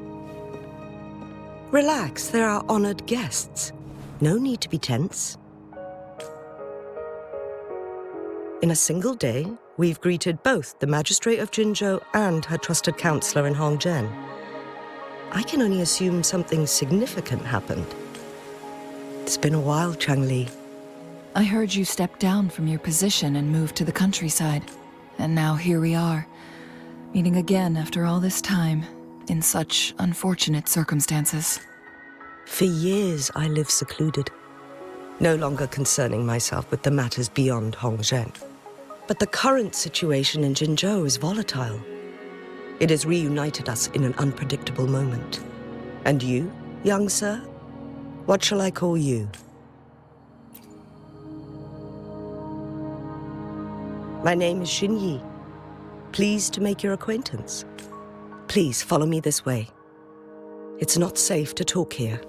[SPEAKER 10] Relax, they're our honored guests. No need to be tense. In a single day, we've greeted both the Magistrate of Jinzhou and her trusted counselor in Hongzhen. I can only assume something significant happened. It's been a while, Changli.
[SPEAKER 8] I heard you step down from your position and move to the countryside. And now here we are, meeting again after all this time, in such unfortunate circumstances.
[SPEAKER 10] For years, I lived secluded, no longer concerning myself with the matters beyond Hongzhen. But the current situation in Jinzhou is volatile. It has reunited us in an unpredictable moment. And you, young sir? What shall I call you? My name is Xinyi. Pleased to make your acquaintance. Please follow me this way. It's not safe to talk here.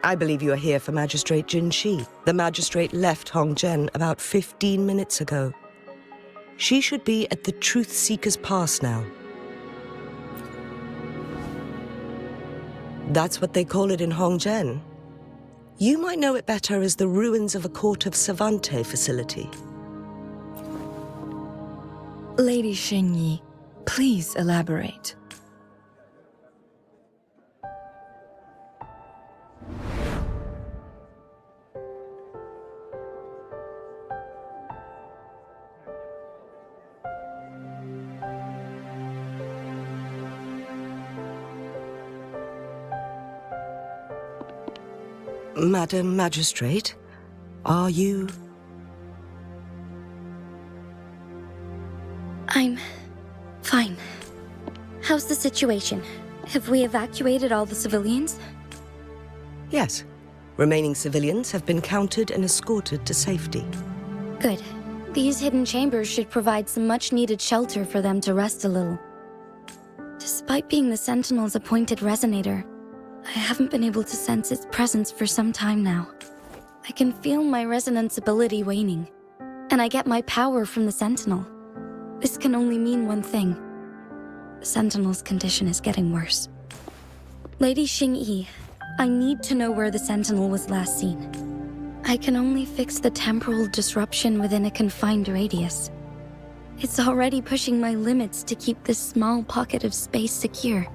[SPEAKER 10] I believe you are here for Magistrate Jinshi. The magistrate left Hongzhen about 15 minutes ago. She should be at the Truth Seeker's Pass now. That's what they call it in Hongzhen. You might know it better as the ruins of a Court of Sante facility.
[SPEAKER 8] Lady Xingyi, please elaborate.
[SPEAKER 10] Madam Magistrate, are you...
[SPEAKER 1] I'm fine. How's the situation? Have we evacuated all the civilians?
[SPEAKER 10] Yes. Remaining civilians have been counted and escorted to safety.
[SPEAKER 1] Good. These hidden chambers should provide some much-needed shelter for them to rest a little. Despite being the Sentinel's appointed resonator, I haven't been able to sense its presence for some time now. I can feel my resonance ability waning, and I get my power from the Sentinel. This can only mean one thing. The Sentinel's condition is getting worse. Lady Xingyi, I need to know where the Sentinel was last seen.
[SPEAKER 11] I can only fix the temporal disruption within a confined radius. It's already pushing my limits to keep this small pocket of space secure.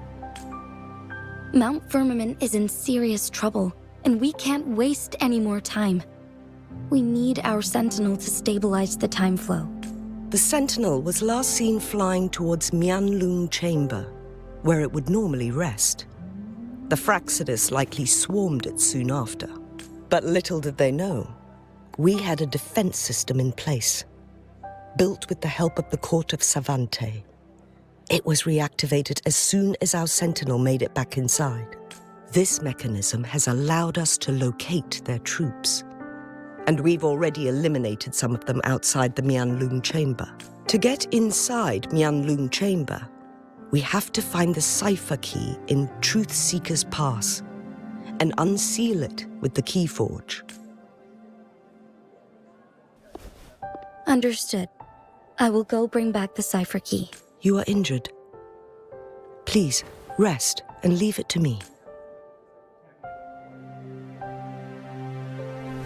[SPEAKER 11] Mount Firmament is in serious trouble, and we can't waste any more time. We need our Sentinel to stabilize the time flow.
[SPEAKER 10] The Sentinel was last seen flying towards Huanglong chamber, where it would normally rest. The Fraxidus likely swarmed it soon after. But little did they know, we had a defense system in place, built with the help of the court of Sante. It was reactivated as soon as our Sentinel made it back inside. This mechanism has allowed us to locate their troops. And we've already eliminated some of them outside the Huanglong chamber. To get inside Huanglong chamber, we have to find the cipher key in Truth Seeker's Pass and unseal it with the Keyforge.
[SPEAKER 11] Understood. I will go bring back the cipher key.
[SPEAKER 10] You are injured. Please, rest and leave it to me.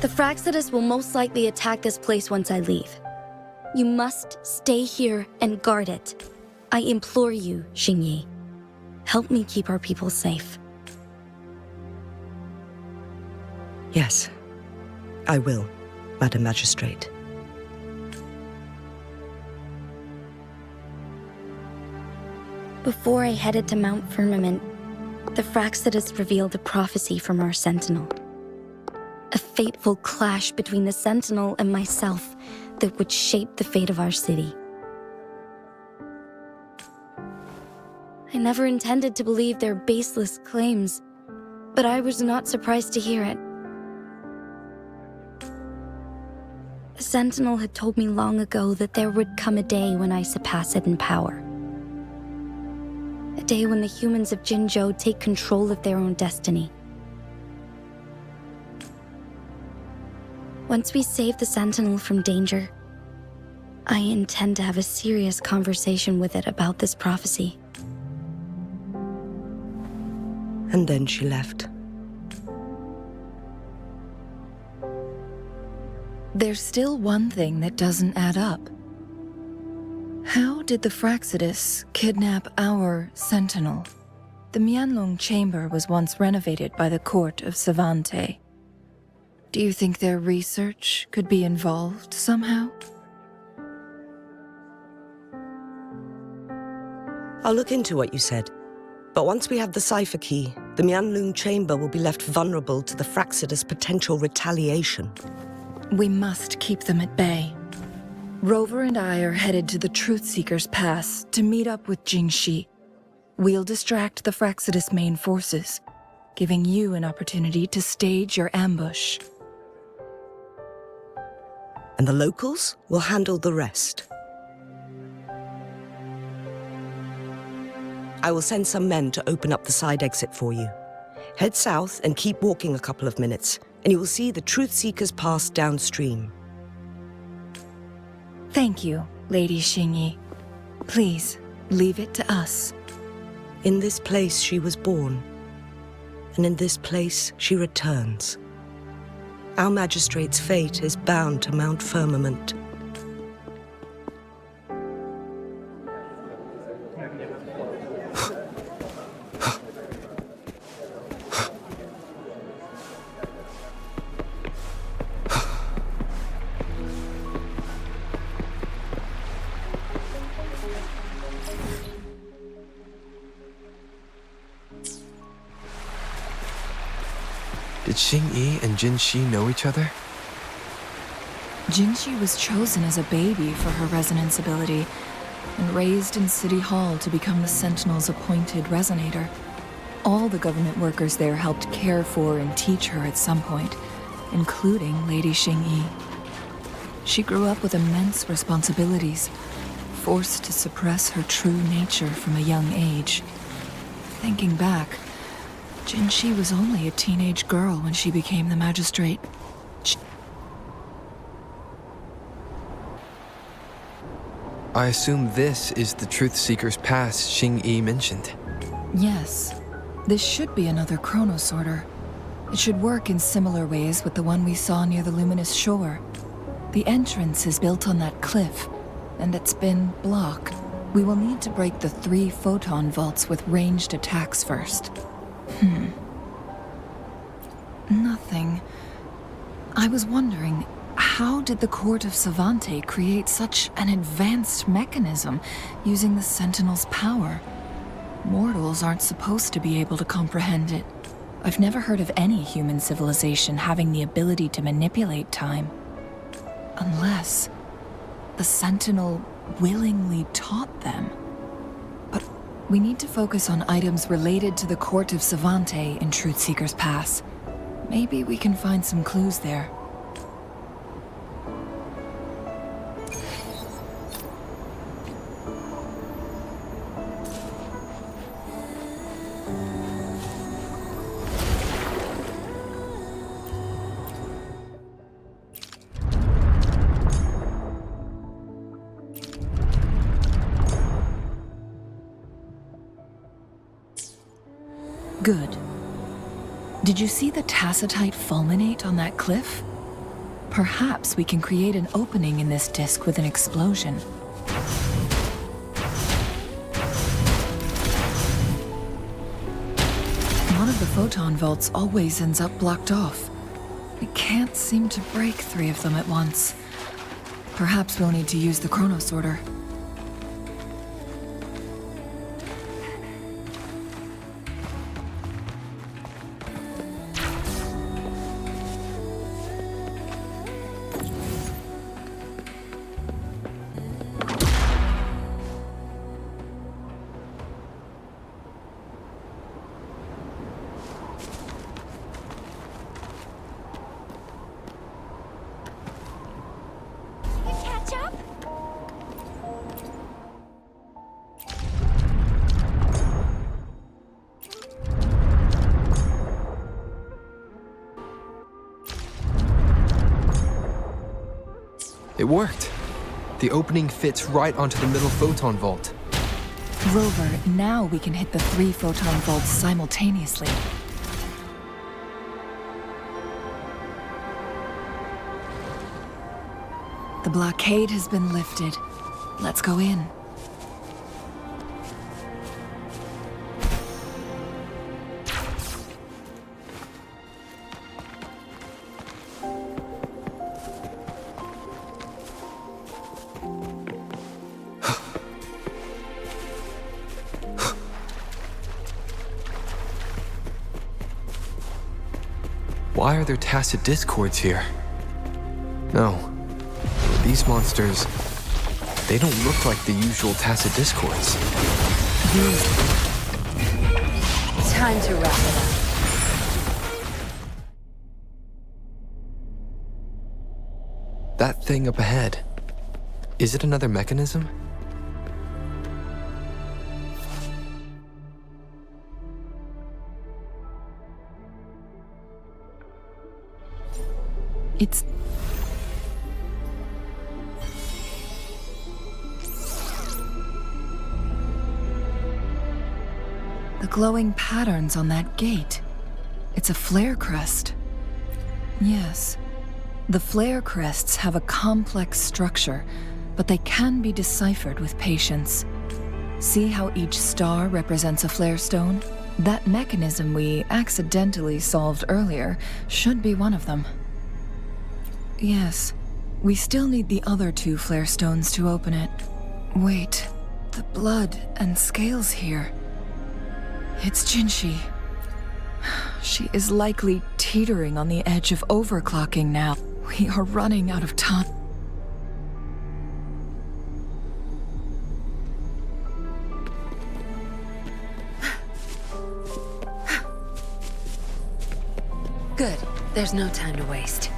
[SPEAKER 11] The Fraxidus will most likely attack this place once I leave. You must stay here and guard it. I implore you, Xingyi. Help me keep our people safe.
[SPEAKER 10] Yes, I will, Madam Magistrate.
[SPEAKER 11] Before I headed to Mount Firmament, the Fraxidus revealed a prophecy from our Sentinel. A fateful clash between the Sentinel and myself that would shape the fate of our city. I never intended to believe their baseless claims, but I was not surprised to hear it. The Sentinel had told me long ago that there would come a day when I surpass it in power. A day when the humans of Jinzhou take control of their own destiny. Once we save the Sentinel from danger, I intend to have a serious conversation with it about this prophecy.
[SPEAKER 10] And then she left.
[SPEAKER 8] There's still one thing that doesn't add up. How did the Fraxidus kidnap our Sentinel? The Huanglong chamber was once renovated by the court of Sante. Do you think their research could be involved somehow?
[SPEAKER 10] I'll look into what you said. But once we have the cipher key, the Huanglong chamber will be left vulnerable to the Fraxidus' potential retaliation.
[SPEAKER 8] We must keep them at bay. Rover and I are headed to the Truth Seeker's Pass to meet up with Jinshi. We'll distract the Fraxidus' main forces, giving you an opportunity to stage your ambush.
[SPEAKER 10] And the locals will handle the rest. I will send some men to open up the side exit for you. Head south and keep walking a couple of minutes, and you will see the Truth Seeker's Pass downstream.
[SPEAKER 8] Thank you, Lady Xingyi. Please, leave it to us.
[SPEAKER 10] In this place she was born, and in this place she returns. Our magistrate's fate is bound to Mount Firmament.
[SPEAKER 2] Did Xingyi and Jinshi know each other?
[SPEAKER 8] Jinshi was chosen as a baby for her resonance ability and raised in City Hall to become the Sentinel's appointed resonator. All the government workers there helped care for and teach her at some point, including Lady Xingyi. She grew up with immense responsibilities, forced to suppress her true nature from a young age. Thinking back, Jinshi was only a teenage girl when she became the magistrate.
[SPEAKER 2] I assume this is the Truth Seeker's Pass Xingyi mentioned.
[SPEAKER 8] Yes, this should be another chronosorter. It should work in similar ways with the one we saw near the luminous shore. The entrance is built on that cliff, and it's been blocked. We will need to break the 3 photon vaults with ranged attacks first. Nothing. I was wondering, how did the court of Sante create such an advanced mechanism using the Sentinel's power? Mortals aren't supposed to be able to comprehend it. I've never heard of any human civilization having the ability to manipulate time. Unless the Sentinel willingly taught them. But we need to focus on items related to the court of Sante in Truthseeker's Pass. Maybe we can find some clues there. Good. Did you see the tacitite fulminate on that cliff? Perhaps we can create an opening in this disk with an explosion. One of the photon vaults always ends up blocked off. We can't seem to break 3 of them at once. Perhaps we'll need to use the chronosorter.
[SPEAKER 2] It worked. The opening fits right onto the middle photon vault.
[SPEAKER 8] Rover, now we can hit the 3 photon vaults simultaneously. The blockade has been lifted. Let's go in.
[SPEAKER 2] Why are there tacit discords here? No. These monsters, they don't look like the usual tacit discords.
[SPEAKER 9] Time to wrap it up.
[SPEAKER 2] That thing up ahead, is it another mechanism?
[SPEAKER 8] It's... the glowing patterns on that gate. It's a flare crest. Yes. The flare crests have a complex structure, but they can be deciphered with patience. See how each star represents a flare stone? That mechanism we accidentally solved earlier should be one of them. Yes, we still need the other 2 flare stones to open it. Wait, the blood and scales here. It's Jinshi. She is likely teetering on the edge of overclocking now. We are running out of time.
[SPEAKER 9] Good. There's no time to waste.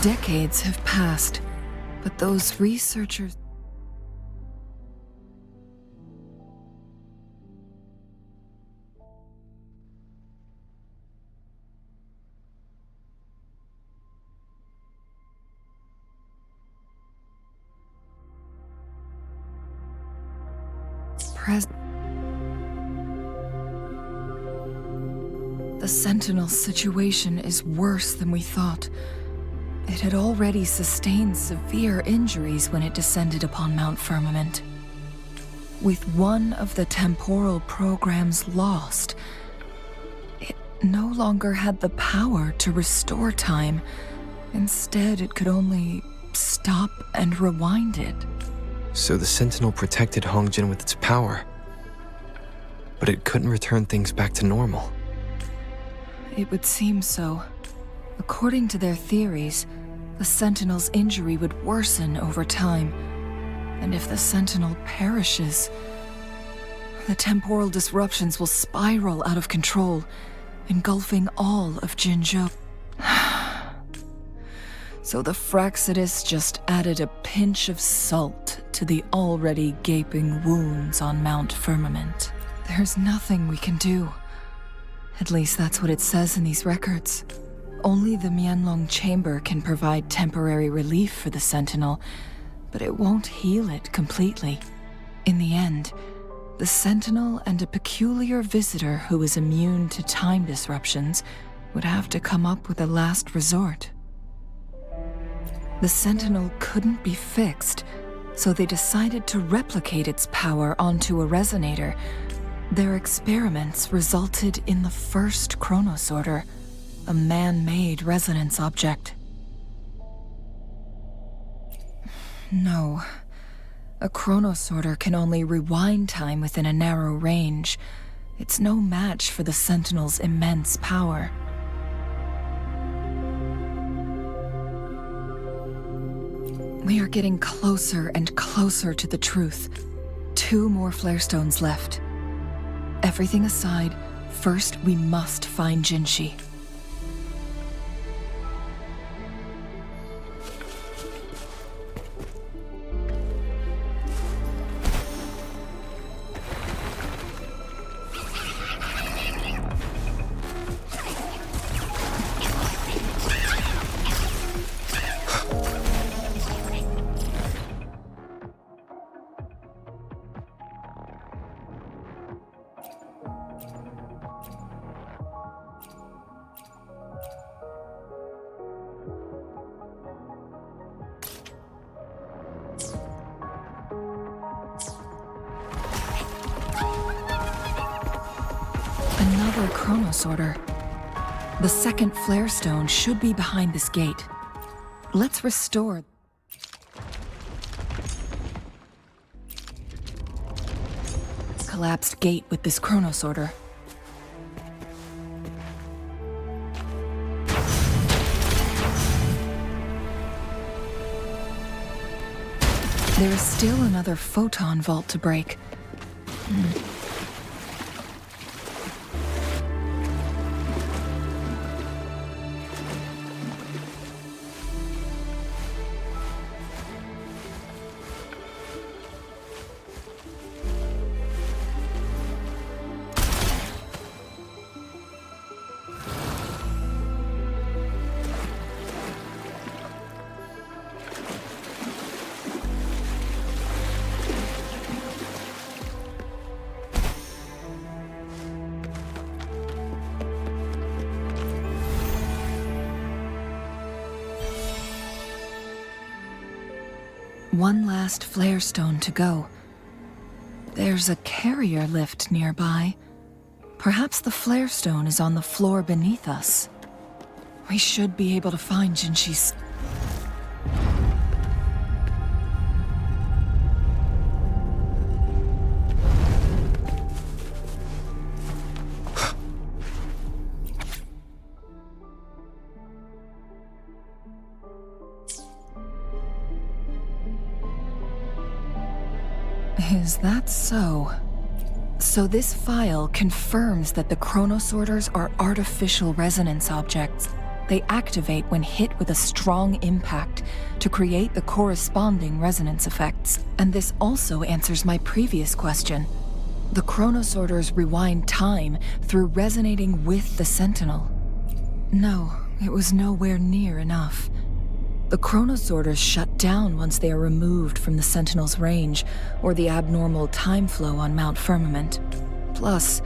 [SPEAKER 8] Decades have passed, but those researchers... The Sentinel's situation is worse than we thought. It had already sustained severe injuries when it descended upon Mount Firmament. With one of the temporal programs lost, it no longer had the power to restore time. Instead, it could only stop and rewind it.
[SPEAKER 2] So the Sentinel protected Hongjin with its power, but it couldn't return things back to normal.
[SPEAKER 8] It would seem so. According to their theories, the Sentinel's injury would worsen over time. And if the Sentinel perishes, the temporal disruptions will spiral out of control, engulfing all of Jinzhou. So the Fraxidus just added a pinch of salt to the already gaping wounds on Mount Firmament. There's nothing we can do. At least that's what it says in these records. Only the Huanglong chamber can provide temporary relief for the Sentinel, but it won't heal it completely. In the end, the Sentinel and a peculiar visitor who is immune to time disruptions would have to come up with a last resort. The Sentinel couldn't be fixed, so they decided to replicate its power onto a resonator. Their experiments resulted in the first chronosorter, a man-made resonance object. No. A chronosorter can only rewind time within a narrow range. It's no match for the Sentinel's immense power. We are getting closer and closer to the truth. 2 more flare stones left. Everything aside, first we must find Jinshi. Another chronosorter. The second flare stone should be behind this gate. Let's restore. Collapsed gate with this chronosorter. There is still another photon vault to break. One last flare stone to go. There's a carrier lift nearby. Perhaps the flare stone is on the floor beneath us. We should be able to find Jinshi's... Is that so? So this file confirms that the chronosorters are artificial resonance objects. They activate when hit with a strong impact to create the corresponding resonance effects. And this also answers my previous question. The chronosorters rewind time through resonating with the Sentinel. No, it was nowhere near enough. The chronosorters shut down once they are removed from the Sentinel's range or the abnormal time flow on Mount Firmament. Plus,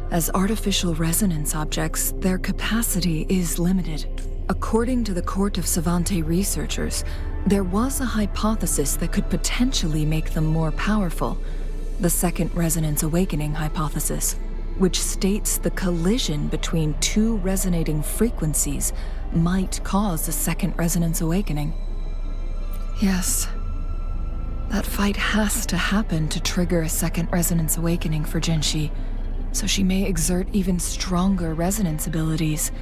[SPEAKER 8] as artificial resonance objects, their capacity is limited. According to the Court of Sante researchers, there was a hypothesis that could potentially make them more powerful, the Second Resonance Awakening hypothesis, which states the collision between two resonating frequencies might cause a Second Resonance Awakening. Yes, that fight has to happen to trigger a Second Resonance Awakening for Jinshi, so she may exert even stronger resonance abilities,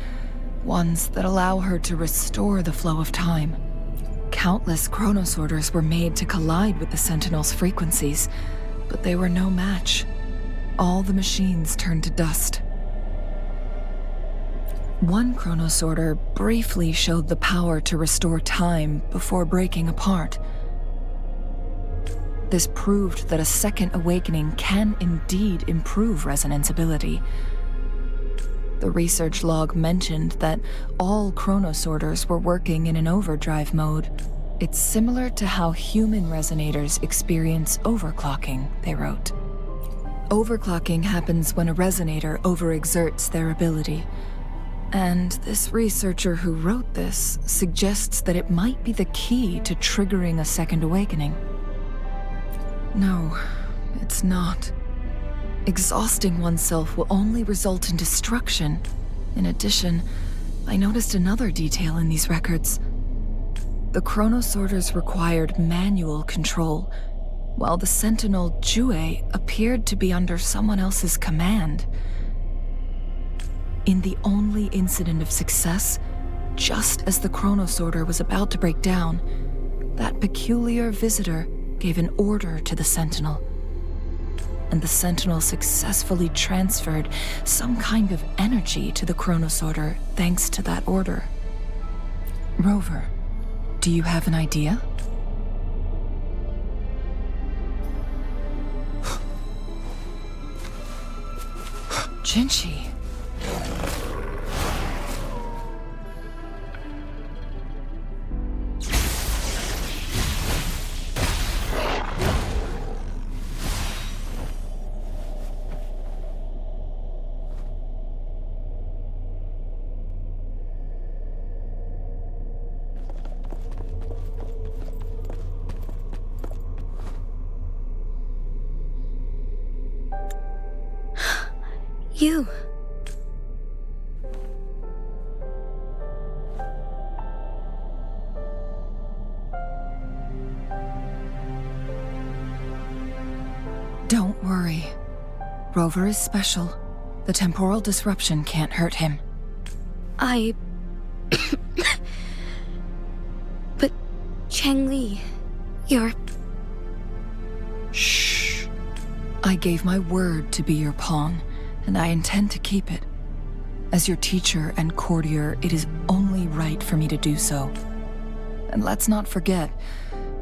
[SPEAKER 8] ones that allow her to restore the flow of time. Countless chronosorters were made to collide with the Sentinel's frequencies, but they were no match. All the machines turned to dust. One chronosorter briefly showed the power to restore time before breaking apart. This proved that a second awakening can indeed improve resonance ability. The research log mentioned that all chronosorters were working in an overdrive mode. It's similar to how human resonators experience overclocking, they wrote. Overclocking happens when a resonator overexerts their ability. And this researcher who wrote this suggests that it might be the key to triggering a second awakening. No, it's not. Exhausting oneself will only result in destruction. In addition, I noticed another detail in these records. The chronosorters required manual control, while the Sentinel Jue appeared to be under someone else's command. In the only incident of success, just as the chronosorter was about to break down, that peculiar visitor gave an order to the Sentinel. And the Sentinel successfully transferred some kind of energy to the chronosorter thanks to that order. Rover, do you have an idea? Jinshi.
[SPEAKER 11] You.
[SPEAKER 8] Don't worry. Rover is special. The temporal disruption can't hurt him.
[SPEAKER 11] But Changli, you're...
[SPEAKER 8] Shh. I gave my word to be your pawn, and I intend to keep it. As your teacher and courtier, it is only right for me to do so. And let's not forget,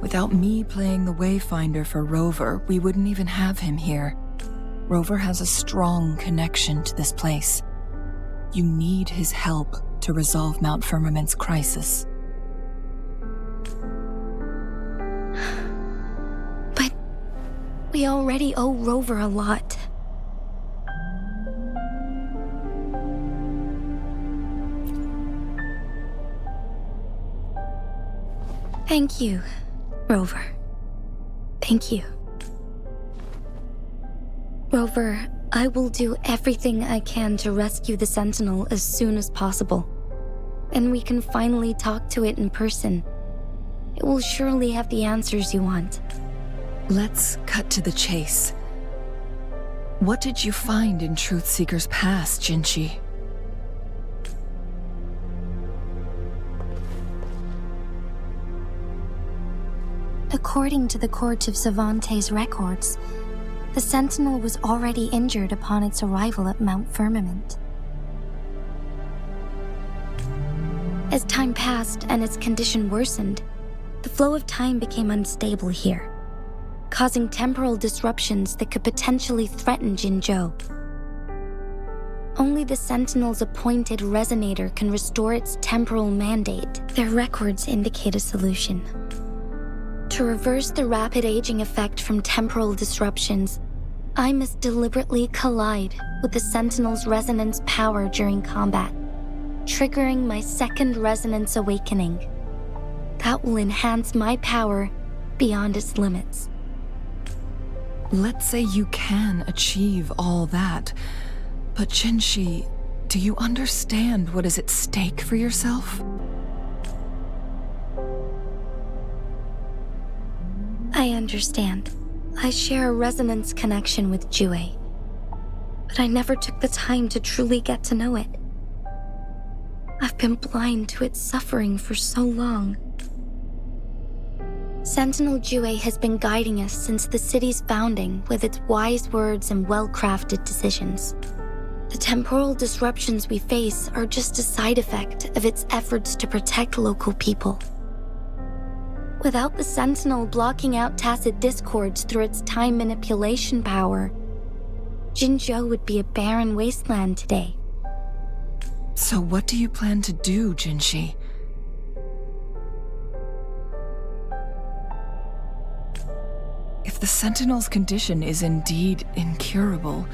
[SPEAKER 8] without me playing the Wayfinder for Rover, we wouldn't even have him here. Rover has a strong connection to this place. You need his help to resolve Mount Firmament's crisis.
[SPEAKER 11] But we already owe Rover a lot. Thank you, Rover. Thank you. Rover, I will do everything I can to rescue the Sentinel as soon as possible. And we can finally talk to it in person. It will surely have the answers you want.
[SPEAKER 8] Let's cut to the chase. What did you find in Truthseeker's past, Jinshi?
[SPEAKER 11] According to the Court of Savante's records, the Sentinel was already injured upon its arrival at Mount Firmament. As time passed and its condition worsened, the flow of time became unstable here, causing temporal disruptions that could potentially threaten Jinzhou. Only the Sentinel's appointed resonator can restore its temporal mandate. Their records indicate a solution. To reverse the rapid aging effect from temporal disruptions, I must deliberately collide with the Sentinel's resonance power during combat, triggering my second resonance awakening. That will enhance my power beyond its limits.
[SPEAKER 8] Let's say you can achieve all that, but Jinshi, do you understand what is at stake for yourself?
[SPEAKER 11] I understand. I share a resonance connection with Jue, but I never took the time to truly get to know it. I've been blind to its suffering for so long. Sentinel Jue has been guiding us since the city's founding with its wise words and well-crafted decisions. The temporal disruptions we face are just a side effect of its efforts to protect local people. Without the Sentinel blocking out tacit discords through its time manipulation power, Jinzhou would be a barren wasteland today.
[SPEAKER 8] So what do you plan to do, Jinshi? If the Sentinel's condition is indeed incurable,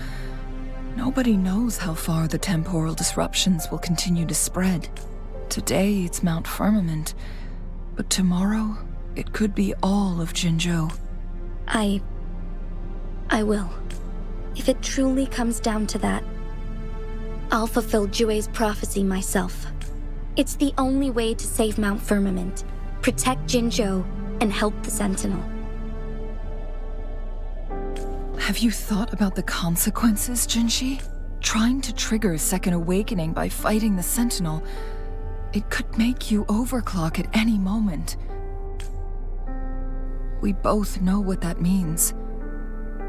[SPEAKER 8] nobody knows how far the temporal disruptions will continue to spread. Today it's Mount Firmament, but tomorrow it could be all of Jinzhou.
[SPEAKER 11] I will. If it truly comes down to that, I'll fulfill Jue's prophecy myself. It's the only way to save Mount Firmament, protect Jinzhou, and help the Sentinel.
[SPEAKER 8] Have you thought about the consequences, Jinshi? Trying to trigger a second awakening by fighting the Sentinel, it could make you overclock at any moment. We both know what that means.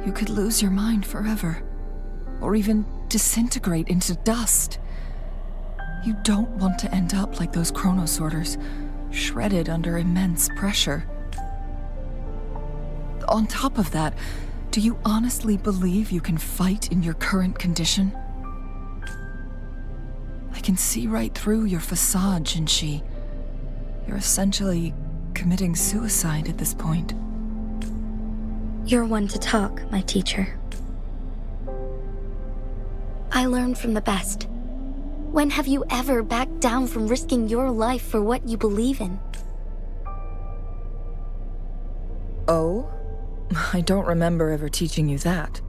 [SPEAKER 8] You could lose your mind forever, or even disintegrate into dust. You don't want to end up like those chronosorters, shredded under immense pressure. On top of that, do you honestly believe you can fight in your current condition? I can see right through your facade, Jinshi. You're essentially committing suicide at this point.
[SPEAKER 11] You're one to talk, my teacher. I learned from the best. When have you ever backed down from risking your life for what you believe in?
[SPEAKER 8] Oh? I don't remember ever teaching you that.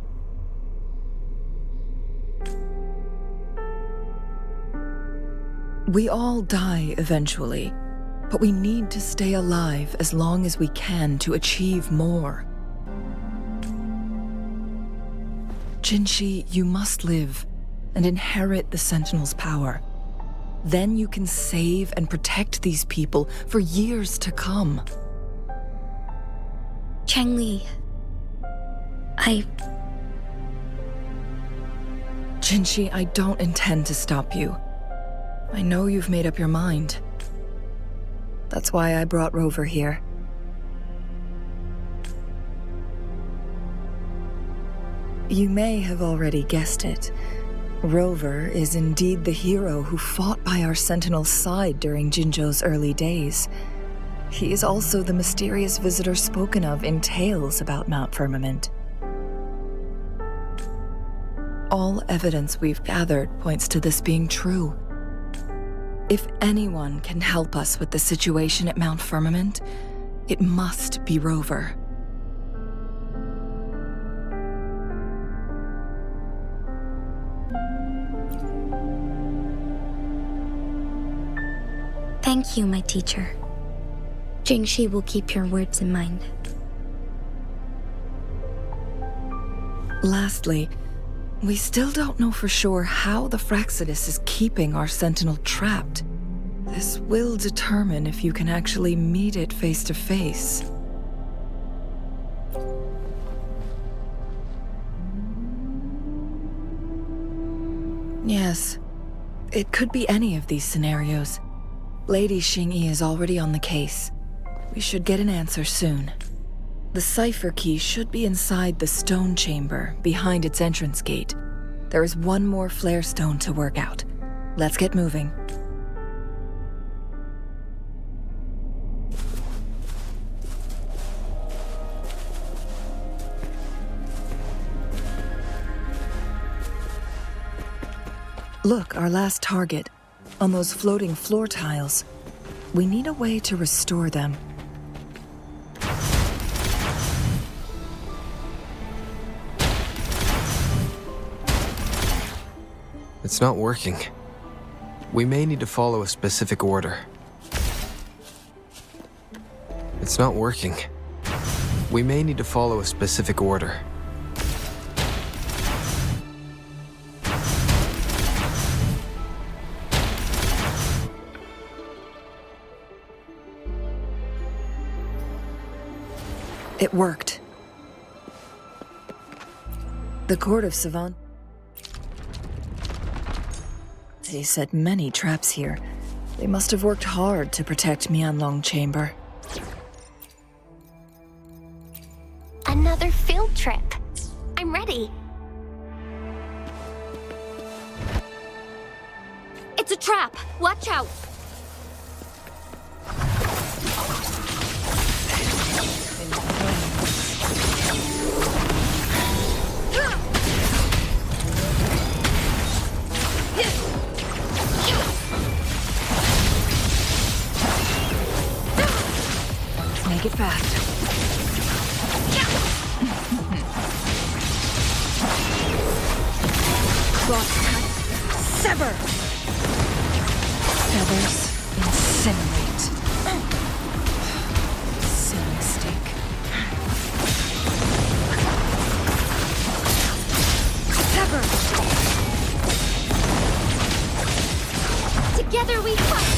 [SPEAKER 8] We all die eventually, but we need to stay alive as long as we can to achieve more. Jinshi, you must live and inherit the Sentinel's power. Then you can save and protect these people for years to come.
[SPEAKER 11] Changli,
[SPEAKER 8] Jinshi, I don't intend to stop you. I know you've made up your mind. That's why I brought Rover here. You may have already guessed it. Rover is indeed the hero who fought by our Sentinel's side during Jinzhou's early days. He is also the mysterious visitor spoken of in tales about Mount Firmament. All evidence we've gathered points to this being true. If anyone can help us with the situation at Mount Firmament, it must be Rover.
[SPEAKER 11] Thank you, my teacher. Jinshi will keep your words in mind.
[SPEAKER 8] Lastly, we still don't know for sure how the Fraxidus is keeping our Sentinel trapped. This will determine if you can actually meet it face to face. Yes, it could be any of these scenarios. Lady Xingyi is already on the case. We should get an answer soon. The cipher key should be inside the stone chamber behind its entrance gate. There is one more flare stone to work out. Let's get moving. Look, our last target. On those floating floor tiles. We need a way to restore them.
[SPEAKER 2] It's not working. We may need to follow a specific order. It's not working. We may need to follow a specific order.
[SPEAKER 8] It worked. The Court of Savant. They set many traps here. They must have worked hard to protect Huanglong Chamber.
[SPEAKER 1] Another field trip. I'm ready.
[SPEAKER 3] It's a trap! Watch out!
[SPEAKER 8] Make it fast. Crosscut. Sever! Feathers incinerate. Silly mistake. Sever!
[SPEAKER 3] Together we fight!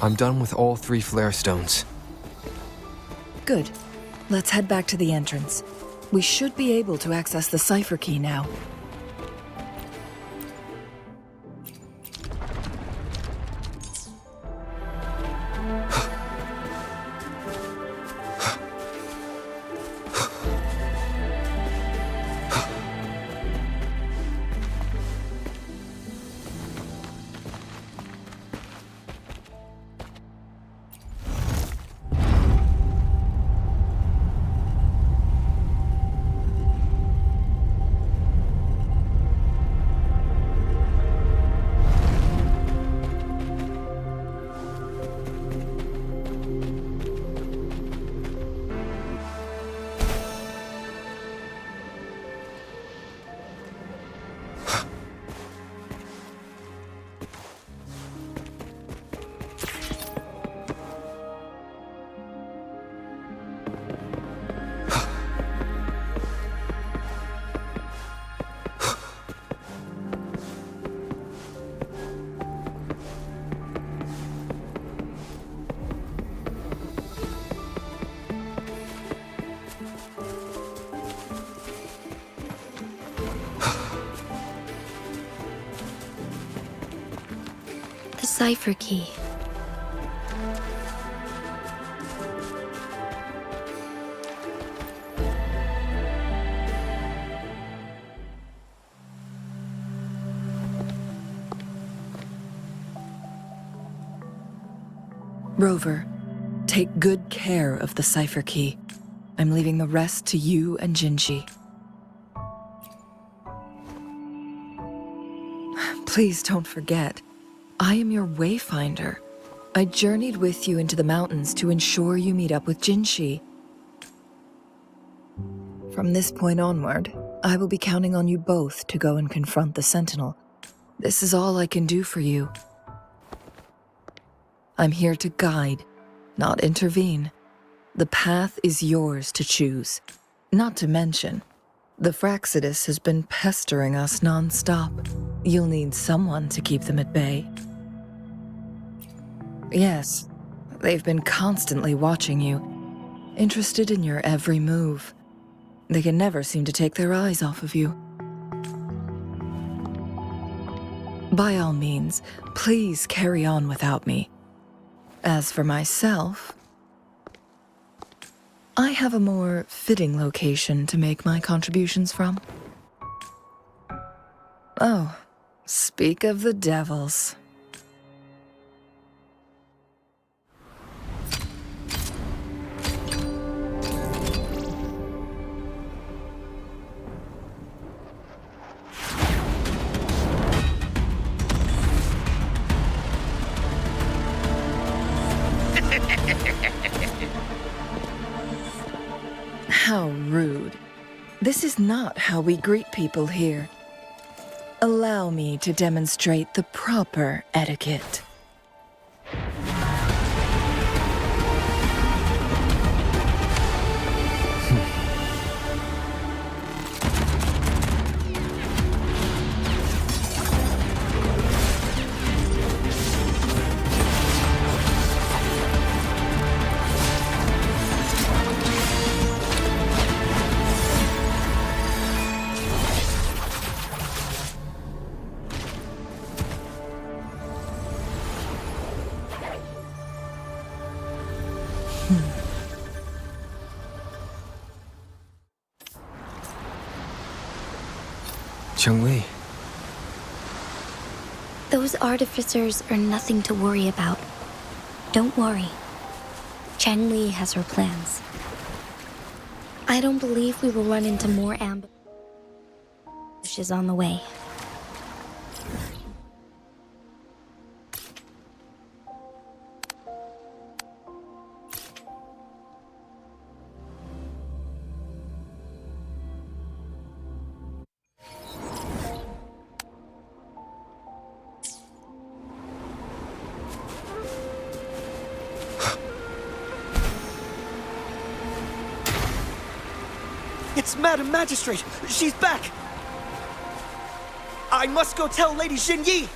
[SPEAKER 2] I'm done with all 3 flare stones.
[SPEAKER 8] Good. Let's head back to the entrance. We should be able to access the cipher key now.
[SPEAKER 11] The cipher key.
[SPEAKER 8] Rover, take good care of the cipher key. I'm leaving the rest to you and Jinshi. Please don't forget, I am your wayfinder. I journeyed with you into the mountains to ensure you meet up with Jinshi. From this point onward, I will be counting on you both to go and confront the Sentinel. This is all I can do for you. I'm here to guide, not intervene. The path is yours to choose. Not to mention, The Fraxidus has been pestering us non-stop. You'll need someone to keep them at bay. Yes, they've been constantly watching you, interested in your every move. They can never seem to take their eyes off of you. By all means, please carry on without me. As for myself, I have a more fitting location to make my contributions from. Oh, speak of the devils. How rude. This is not how we greet people here. Allow me to demonstrate the proper etiquette.
[SPEAKER 2] Changli.
[SPEAKER 11] Those artificers are nothing to worry about. Don't worry. Changli has her plans. I don't believe we will run into more ambushes on the way.
[SPEAKER 12] It's Madam Magistrate! She's back! I must go tell Lady Jinyi!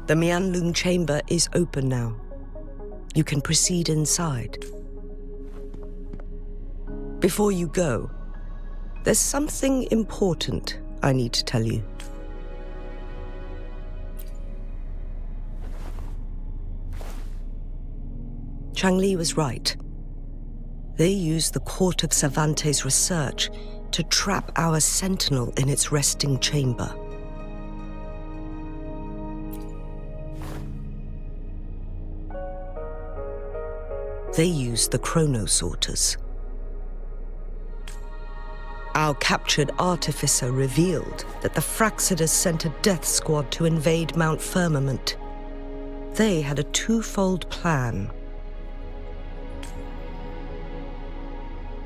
[SPEAKER 10] The Huanglong chamber is open now. You can proceed inside. Before you go, there's something important I need to tell you. Changli was right. They used the Court of Cervantes' research to trap our Sentinel in its resting chamber. They used the chronosorters. Our captured artificer revealed that the Fraxidus sent a death squad to invade Mount Firmament. They had a twofold plan.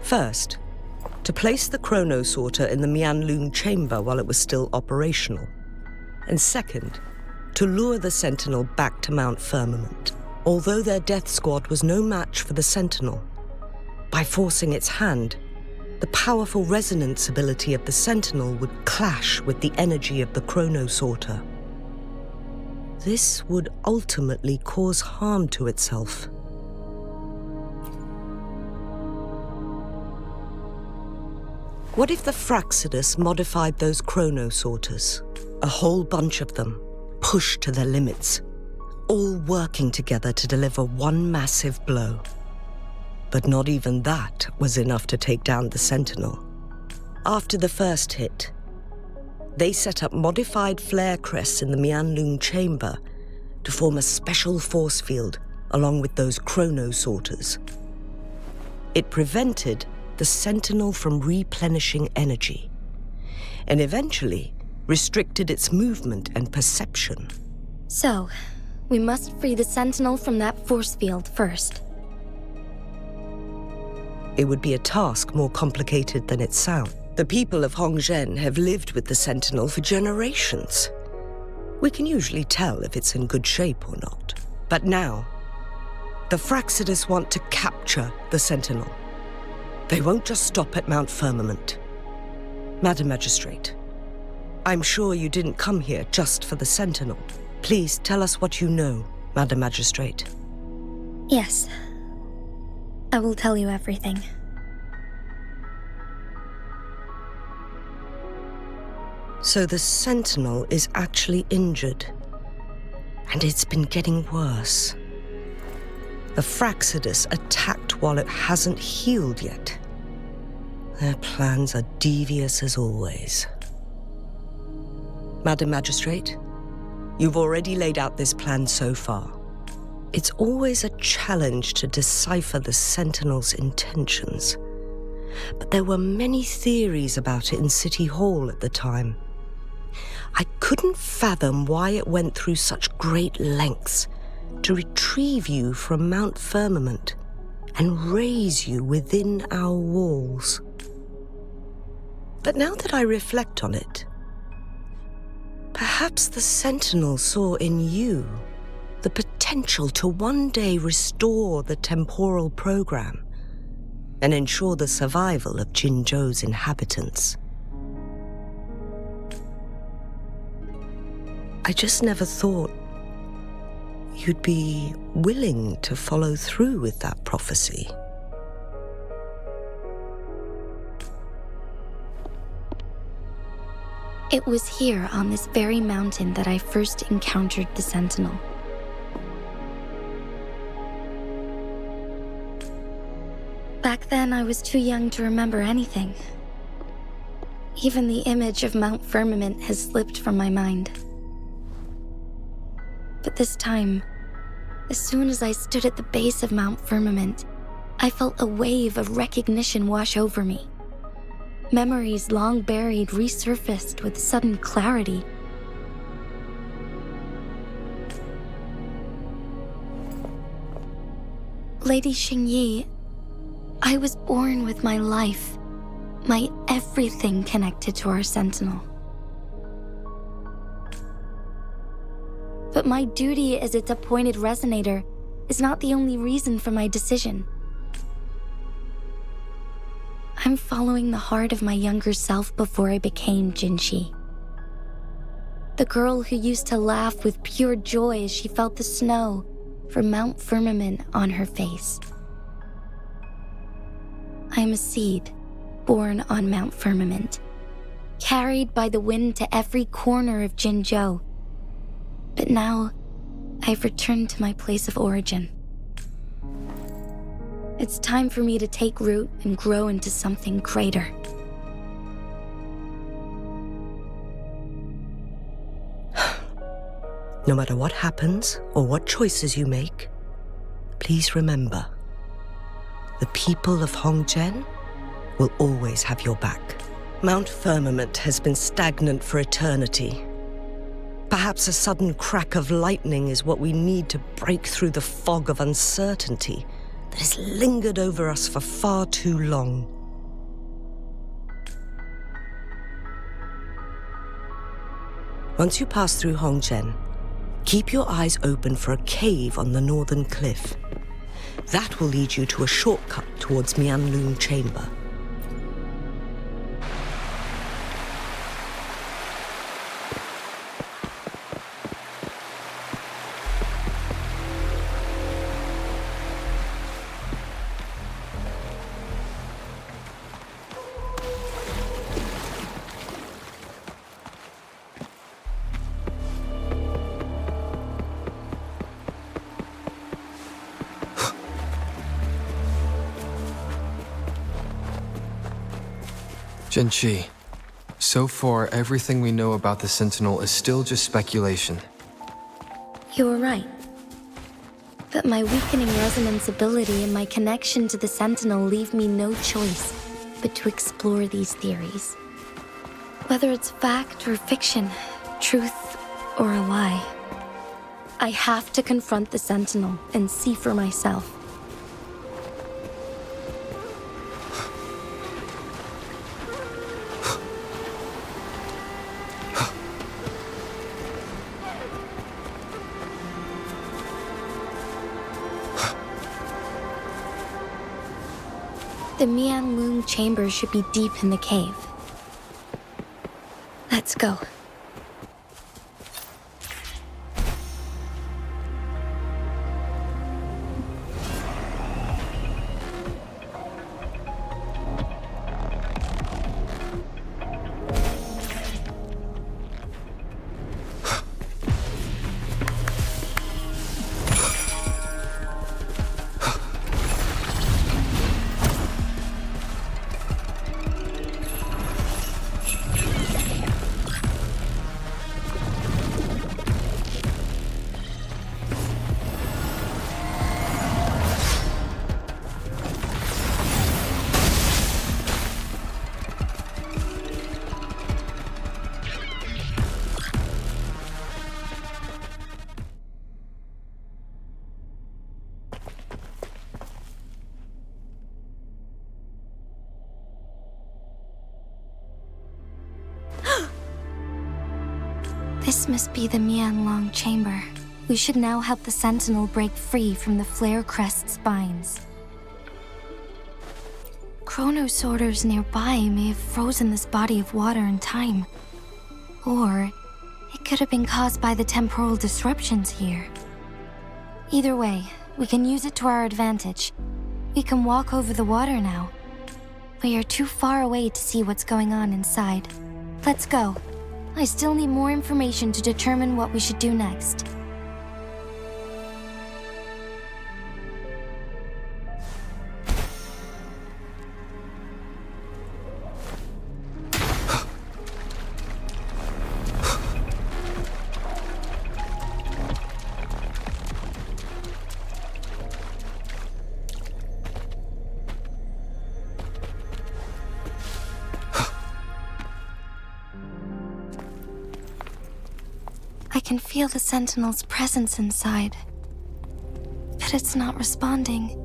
[SPEAKER 10] First, to place the chronosorter in the Huanglong chamber while it was still operational. And second, to lure the Sentinel back to Mount Firmament. Although their death squad was no match for the Sentinel, by forcing its hand, the powerful resonance ability of the Sentinel would clash with the energy of the chronosorter. This would ultimately cause harm to itself. What if the Fraxidus modified those chronosorters? A whole bunch of them, pushed to their limits, all working together to deliver one massive blow. But not even that was enough to take down the Sentinel. After the first hit, they set up modified flare crests in the Huanglong chamber to form a special force field along with those chronosorters. It prevented the Sentinel from replenishing energy, and eventually restricted its movement and perception.
[SPEAKER 11] So, we must free the Sentinel from that force field first.
[SPEAKER 10] It would be a task more complicated than it sounds. The people of Hongzhen have lived with the Sentinel for generations. We can usually tell if it's in good shape or not. But now, the Fraxidus want to capture the Sentinel. They won't just stop at Mount Firmament. Madam Magistrate, I'm sure you didn't come here just for the Sentinel. Please tell us what you know, Madam Magistrate.
[SPEAKER 11] Yes. I will tell you everything.
[SPEAKER 10] So the Sentinel is actually injured. And it's been getting worse. The Fraxidus attacked while it hasn't healed yet. Their plans are devious as always. Madam Magistrate, you've already laid out this plan so far. It's always a challenge to decipher the Sentinel's intentions. But there were many theories about it in City Hall at the time. I couldn't fathom why it went through such great lengths to retrieve you from Mount Firmament and raise you within our walls. But now that I reflect on it, perhaps the Sentinel saw in you the potential to one day restore the temporal program and ensure the survival of Jinzhou's inhabitants. I just never thought you'd be willing to follow through with that prophecy.
[SPEAKER 11] It was here on this very mountain that I first encountered the Sentinel. Back then, I was too young to remember anything. Even the image of Mount Firmament has slipped from my mind. But this time, as soon as I stood at the base of Mount Firmament, I felt a wave of recognition wash over me. Memories long buried resurfaced with sudden clarity. Lady Xingyi, I was born with my life, my everything connected to our Sentinel. But my duty as its appointed resonator is not the only reason for my decision. I'm following the heart of my younger self before I became Jinshi. The girl who used to laugh with pure joy as she felt the snow from Mount Firmament on her face. I am a seed born on Mount Firmament, carried by the wind to every corner of Jinzhou. But now, I've returned to my place of origin. It's time for me to take root and grow into something greater.
[SPEAKER 10] No matter what happens or what choices you make, please remember, the people of Hongzhen will always have your back. Mount Firmament has been stagnant for eternity. Perhaps a sudden crack of lightning is what we need to break through the fog of uncertainty that has lingered over us for far too long. Once you pass through Hongzhen, keep your eyes open for a cave on the northern cliff. That will lead you to a shortcut towards Mianlun Chamber.
[SPEAKER 2] Jinshi, so far everything we know about the Sentinel is still just speculation.
[SPEAKER 11] You were right. But my weakening resonance ability and my connection to the Sentinel leave me no choice but to explore these theories. Whether it's fact or fiction, truth or a lie, I have to confront the Sentinel and see for myself. The Huanglong chamber should be deep in the cave. Let's go. This must be the Huanglong chamber. We should now help the Sentinel break free from the Flare Crest's binds. Chronosorters nearby may have frozen this body of water in time. Or it could have been caused by the temporal disruptions here. Either way, we can use it to our advantage. We can walk over the water now. We are too far away to see what's going on inside. Let's go. I still need more information to determine what we should do next. I can feel the Sentinel's presence inside, but it's not responding.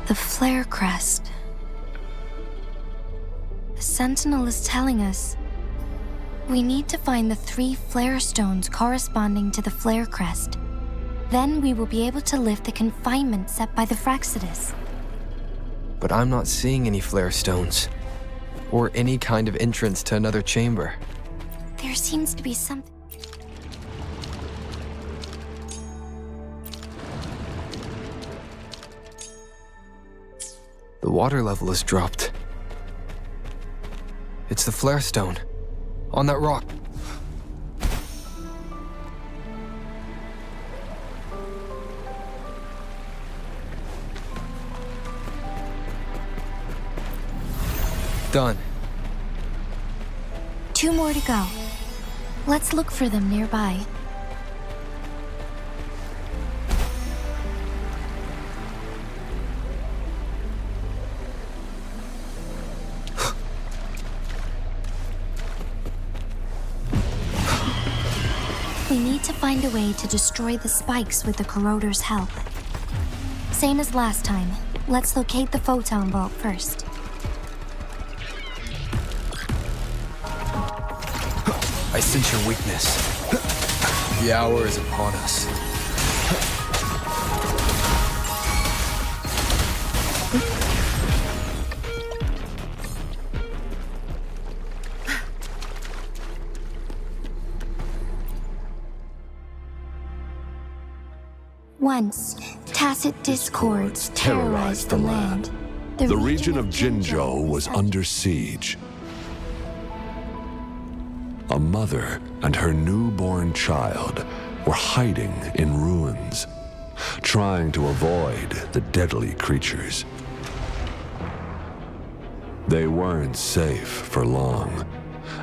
[SPEAKER 11] The Flare Crest. The Sentinel is telling us we need to find the 3 flare stones corresponding to the Flare Crest. Then we will be able to lift the confinement set by the Fraxidus.
[SPEAKER 2] But I'm not seeing any flare stones, or any kind of entrance to another chamber.
[SPEAKER 11] There seems to be something.
[SPEAKER 2] The water level has dropped. It's the flare stone, on that rock. Done.
[SPEAKER 11] 2 more to go. Let's look for them nearby. We need to find a way to destroy the spikes with the corroder's help. Same as last time. Let's locate the photon vault first.
[SPEAKER 2] sense your weakness. The hour is upon us.
[SPEAKER 4] Once, tacit discords terrorized the land.
[SPEAKER 6] The region of Jinzhou was under siege. A mother and her newborn child were hiding in ruins, trying to avoid the deadly creatures. They weren't safe for long,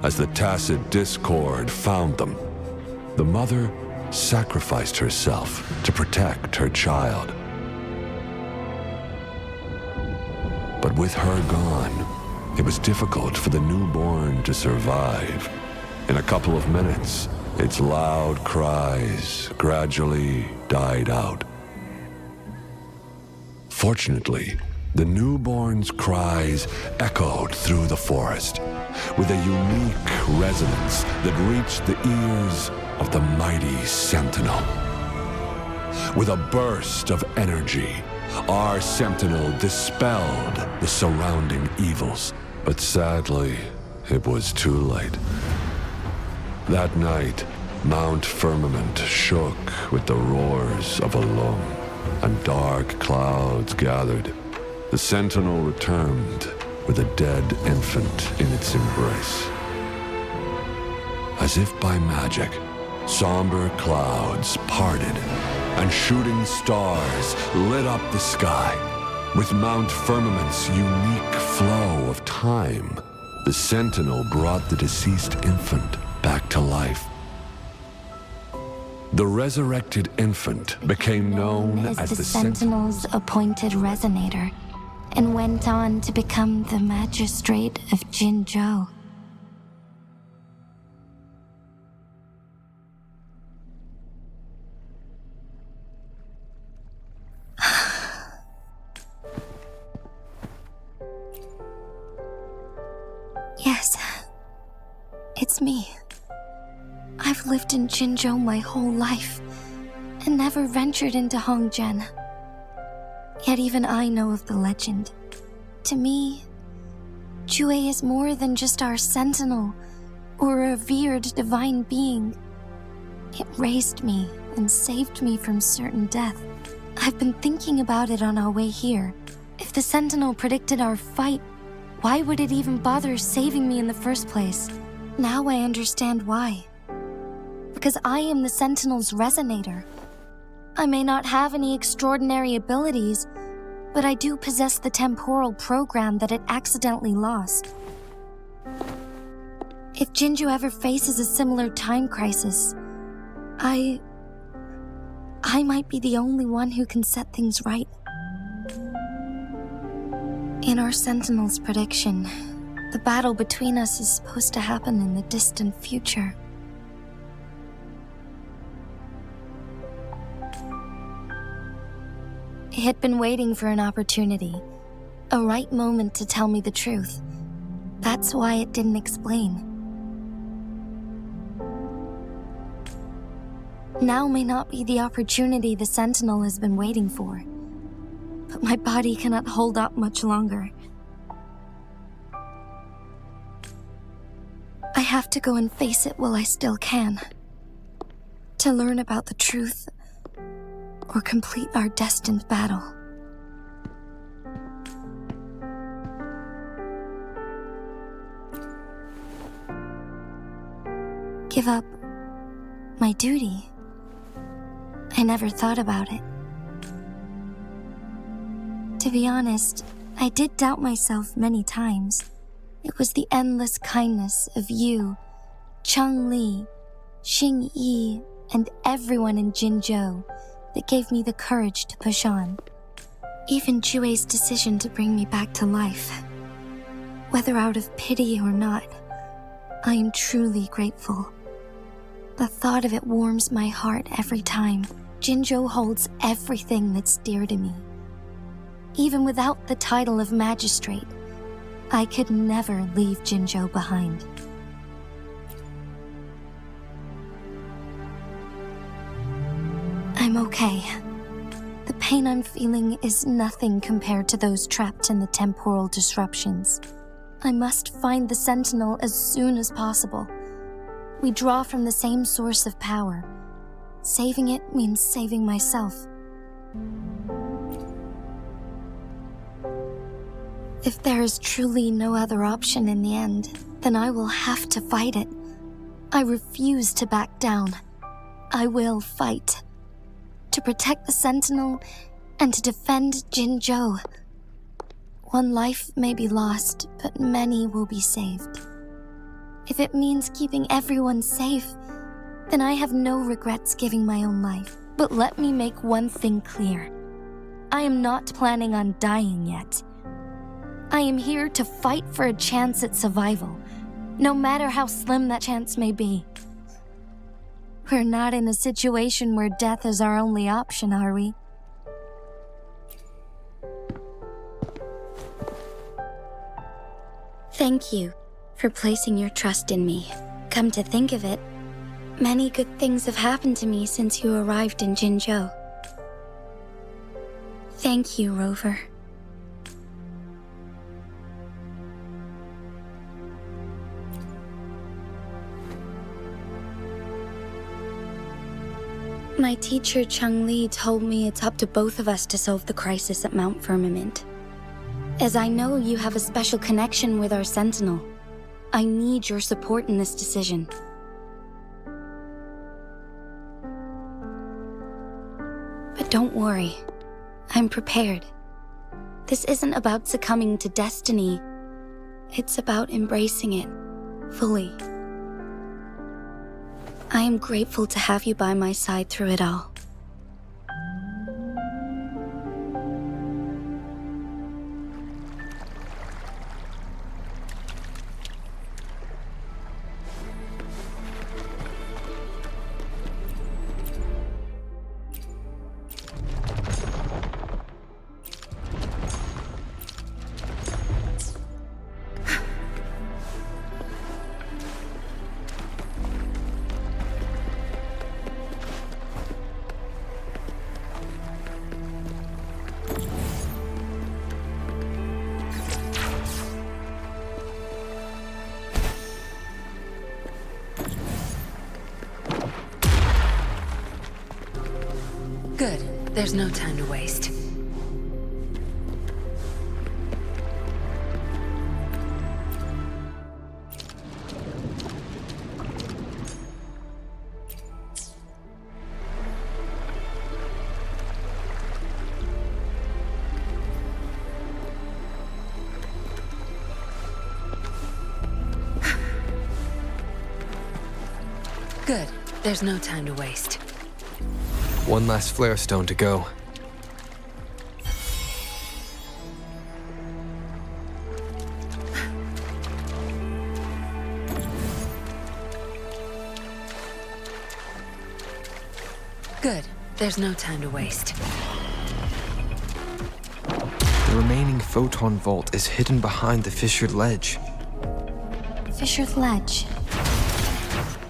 [SPEAKER 6] as the tacit discord found them. The mother sacrificed herself to protect her child. But with her gone, it was difficult for the newborn to survive. In a couple of minutes, its loud cries gradually died out. Fortunately, the newborn's cries echoed through the forest with a unique resonance that reached the ears of the mighty Sentinel. With a burst of energy, our Sentinel dispelled the surrounding evils. But sadly, it was too late. That night, Mount Firmament shook with the roars of a lung, and dark clouds gathered. The Sentinel returned with a dead infant in its embrace. As if by magic, somber clouds parted, and shooting stars lit up the sky. With Mount Firmament's unique flow of time, the Sentinel brought the deceased infant back to life. The resurrected infant became known as the
[SPEAKER 4] Sentinel's appointed resonator, and went on to become the magistrate of Jinzhou. Yes, it's me. I've lived in Jinzhou my whole life, and never ventured into Hongzhen. Yet even I know of the legend. To me, Jue is more than just our sentinel, or a revered divine being. It raised me and saved me from certain death. I've been thinking about it on our way here. If the Sentinel predicted our fight, why would it even bother saving me in the first place? Now I understand why. Because I am the Sentinel's resonator. I may not have any extraordinary abilities, but I do possess the temporal program that it accidentally lost. If Jinzhou ever faces a similar time crisis, I might be the only one who can set things right. In our Sentinel's prediction, the battle between us is supposed to happen in the distant future. It had been waiting for an opportunity, a right moment to tell me the truth. That's why it didn't explain. Now may not be the opportunity the Sentinel has been waiting for, but my body cannot hold up much longer. I have to go and face it while I still can, to learn about the truth or complete our destined battle. Give up my duty? I never thought about it. To be honest, I did doubt myself many times. It was the endless kindness of you, Cheng Li, Xing Yi, and everyone in Jinzhou that gave me the courage to push on. Even Jue's decision to bring me back to life. Whether out of pity or not, I am truly grateful. The thought of it warms my heart every time. Jinzhou holds everything that's dear to me. Even without the title of magistrate, I could never leave Jinzhou behind.
[SPEAKER 11] I'm okay. The pain I'm feeling is nothing compared to those trapped in the temporal disruptions. I must find the Sentinel as soon as possible. We draw from the same source of power. Saving it means saving myself. If there is truly no other option in the end, then I will have to fight it. I refuse to back down. I will fight. To protect the Sentinel and to defend Jinzhou. One life may be lost, but many will be saved. If it means keeping everyone safe, then I have no regrets giving my own life. But let me make one thing clear. I am not planning on dying yet. I am here to fight for a chance at survival, no matter how slim that chance may be. We're not in a situation where death is our only option, are we? Thank you for placing your trust in me. Come to think of it, many good things have happened to me since you arrived in Jinzhou. Thank you, Rover. My teacher Changli told me it's up to both of us to solve the crisis at Mount Firmament. As I know you have a special connection with our Sentinel, I need your support in this decision. But don't worry, I'm prepared. This isn't about succumbing to destiny, it's about embracing it fully. I am grateful to have you by my side through it all.
[SPEAKER 9] Good. There's no time to waste. Good. There's no time to waste.
[SPEAKER 2] One last flare stone to go.
[SPEAKER 9] Good. There's no time to waste.
[SPEAKER 2] The remaining photon vault is hidden behind the fissured ledge.
[SPEAKER 11] Fissured ledge.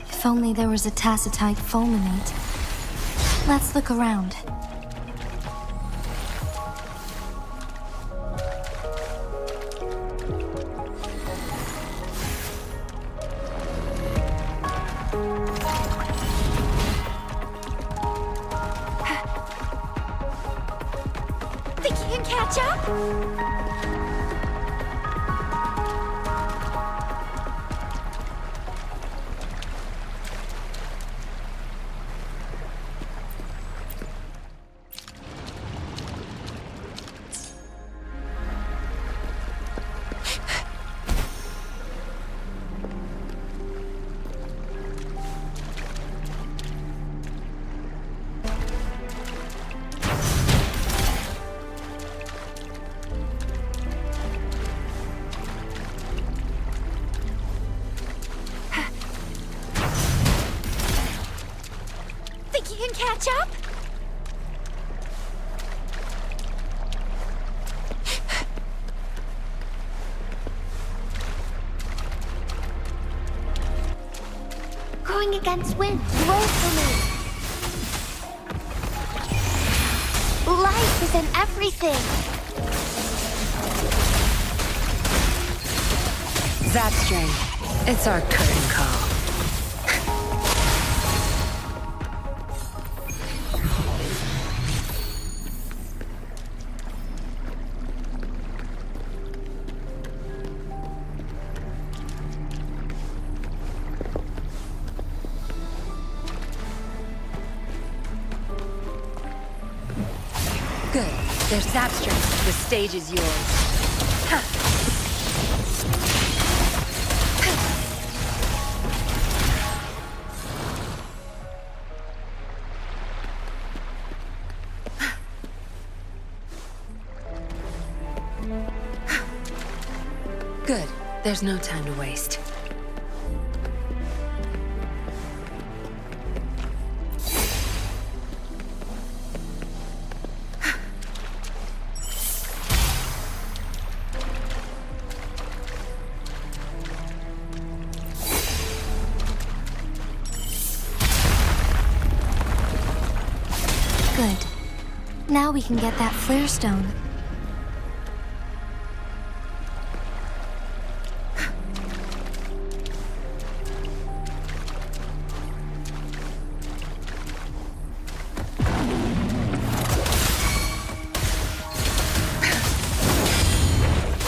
[SPEAKER 11] If only there was a tacitite fulminate. Let's look around.
[SPEAKER 1] Think you can catch up? Catch up? Going against wind. Roll for me. Life is in everything.
[SPEAKER 9] Zapstring. It's our curtain call. Good. There's Zapstring. The stage is yours. Ha! Good. There's no time to waste.
[SPEAKER 4] Good. Now we can get that flare stone.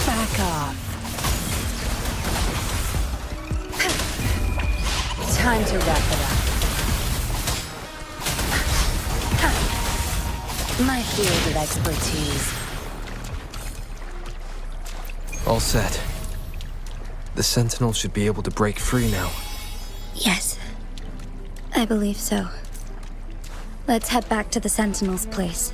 [SPEAKER 9] Back off. Time to wrap it up. My field of expertise.
[SPEAKER 2] All set. The Sentinel should be able to break free now.
[SPEAKER 11] Yes, I believe so. Let's head back to the Sentinel's place.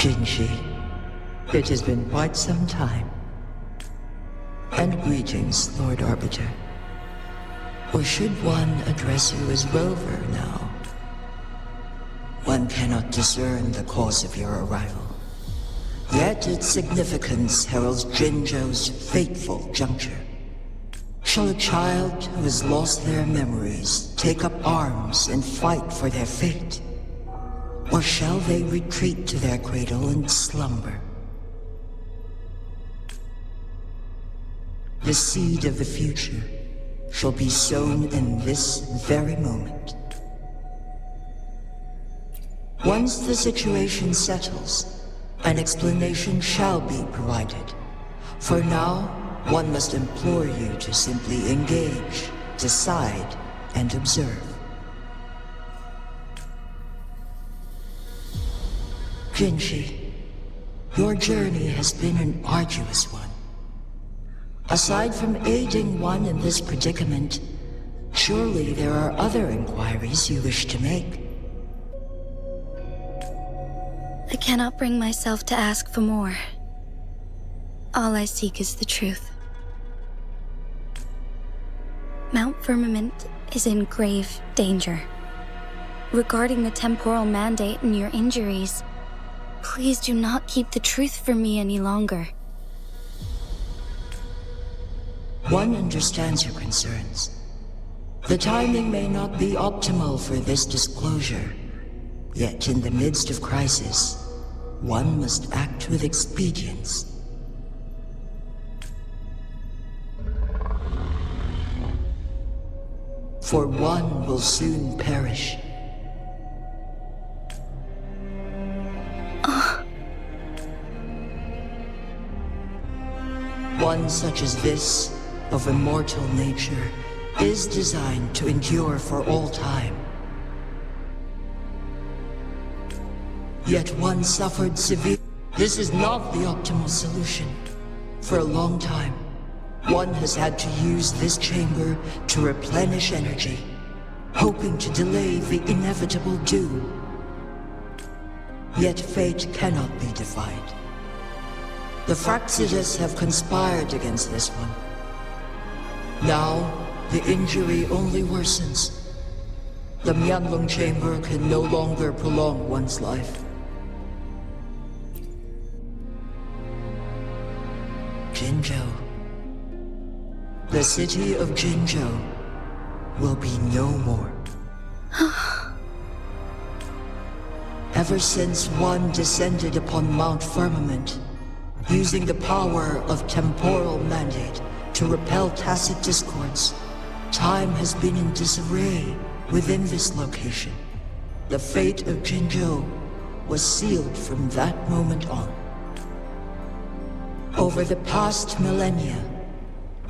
[SPEAKER 13] Jinshi, it has been quite some time. And greetings, Lord Arbiter. Or should one address you as Rover now? One cannot discern the cause of your arrival. Yet its significance heralds Jinzhou's fateful juncture. Shall a child who has lost their memories take up arms and fight for their fate? Or shall they retreat to their cradle and slumber? The seed of the future shall be sown in this very moment. Once the situation settles, an explanation shall be provided. For now, one must implore you to simply engage, decide, and observe. Jinshi, your journey has been an arduous one. Aside from aiding one in this predicament, surely there are other inquiries you wish to make.
[SPEAKER 11] I cannot bring myself to ask for more. All I seek is the truth. Mount Firmament is in grave danger. Regarding the temporal mandate and your injuries, please do not keep the truth from me any longer.
[SPEAKER 13] One understands your concerns. The timing may not be optimal for this disclosure, yet in the midst of crisis, one must act with expedience. For one will soon perish. One such as this, of immortal nature, is designed to endure for all time. Yet one suffered severe. This is not the optimal solution. For a long time, one has had to use this chamber to replenish energy, hoping to delay the inevitable doom. Yet fate cannot be defied. The Fraxidas have conspired against this one. Now, the injury only worsens. The Huanglong chamber can no longer prolong one's life. Jinzhou. The city of Jinzhou will be no more. Ever since one descended upon Mount Firmament, using the power of temporal mandate to repel tacit discords, time has been in disarray within this location. The fate of Jinzhou was sealed from that moment on. Over the past millennia,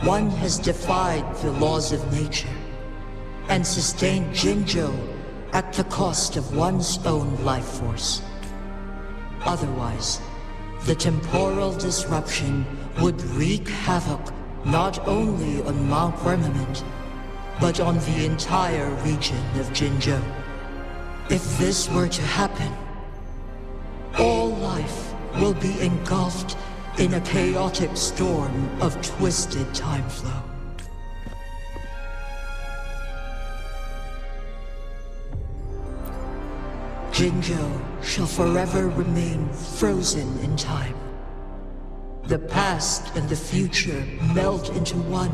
[SPEAKER 13] one has defied the laws of nature and sustained Jinzhou at the cost of one's own life force. Otherwise, the temporal disruption would wreak havoc not only on Mount Firmament, but on the entire region of Jinzhou. If this were to happen, all life will be engulfed in a chaotic storm of twisted time flow. Jinzhou shall forever remain frozen in time. The past and the future melt into one,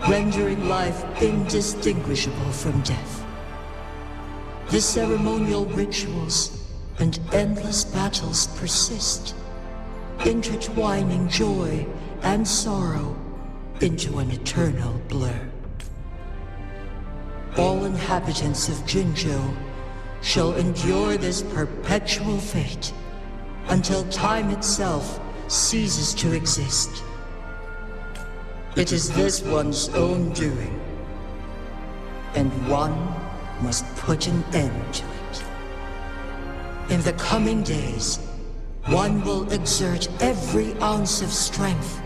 [SPEAKER 13] rendering life indistinguishable from death. The ceremonial rituals and endless battles persist, intertwining joy and sorrow into an eternal blur. All inhabitants of Jinzhou shall endure this perpetual fate until time itself ceases to exist. It is this one's own doing, and one must put an end to it. In the coming days, one will exert every ounce of strength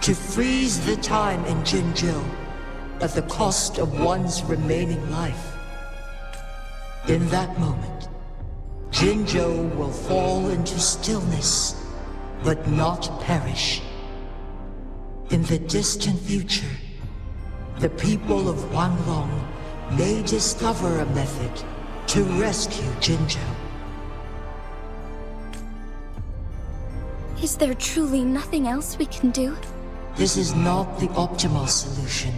[SPEAKER 13] to freeze the time in Jinzhou at the cost of one's remaining life. In that moment, Jinzhou will fall into stillness, but not perish. In the distant future, the people of Huanglong may discover a method to rescue Jinzhou.
[SPEAKER 11] Is there truly nothing else we can do?
[SPEAKER 13] This is not the optimal solution,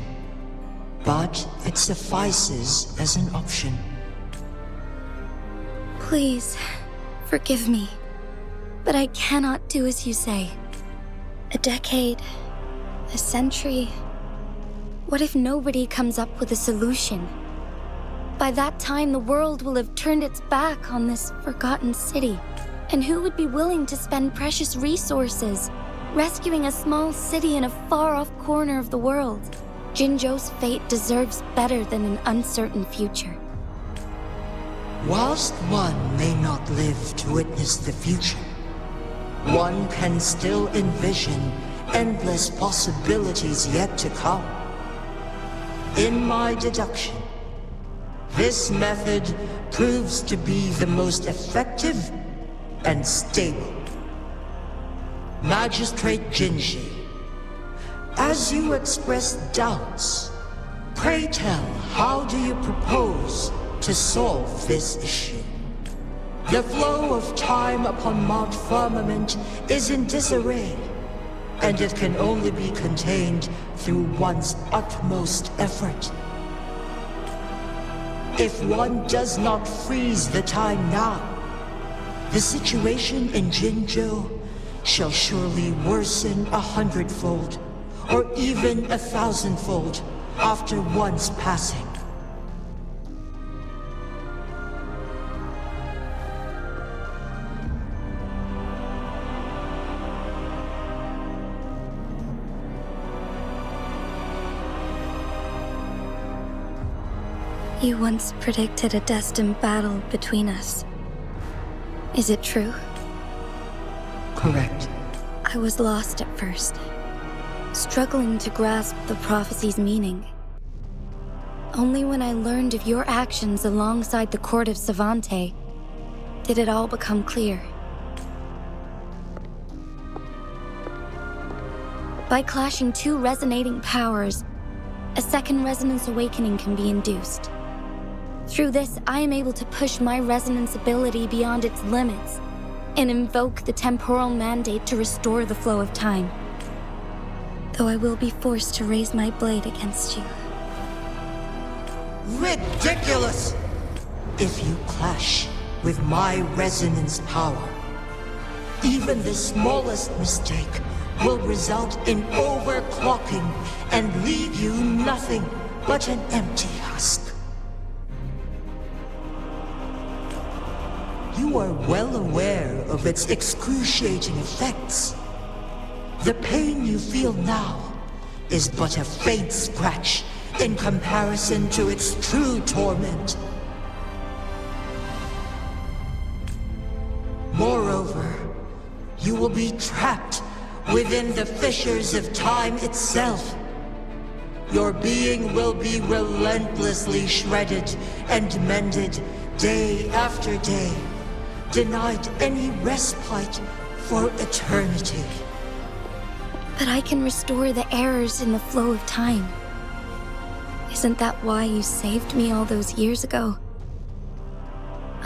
[SPEAKER 13] but it suffices as an option.
[SPEAKER 11] Please, forgive me, but I cannot do as you say. A decade, a century. What if nobody comes up with a solution? By that time, the world will have turned its back on this forgotten city. And who would be willing to spend precious resources rescuing a small city in a far-off corner of the world? Jinzhou's fate deserves better than an uncertain future.
[SPEAKER 13] Whilst one may not live to witness the future, one can still envision endless possibilities yet to come. In my deduction, this method proves to be the most effective and stable. Magistrate Jinshi, as you express doubts, pray tell, how do you propose to solve this issue. The flow of time upon Mount Firmament is in disarray, and it can only be contained through one's utmost effort. If one does not freeze the time now, the situation in Jinzhou shall surely worsen 100-fold, or even 1,000-fold after one's passing.
[SPEAKER 11] You once predicted a destined battle between us. Is it true?
[SPEAKER 13] Correct.
[SPEAKER 11] I was lost at first, struggling to grasp the prophecy's meaning. Only when I learned of your actions alongside the court of Sante did it all become clear. By clashing two resonating powers, a second resonance awakening can be induced. Through this, I am able to push my resonance ability beyond its limits and invoke the temporal mandate to restore the flow of time. Though I will be forced to raise my blade against you.
[SPEAKER 13] Ridiculous! If you clash with my resonance power, even the smallest mistake will result in overclocking and leave you nothing but an empty husk. You are well aware of its excruciating effects. The pain you feel now is but a faint scratch in comparison to its true torment. Moreover, you will be trapped within the fissures of time itself. Your being will be relentlessly shredded and mended day after day, denied any respite for eternity.
[SPEAKER 11] But I can restore the errors in the flow of time. Isn't that why you saved me all those years ago?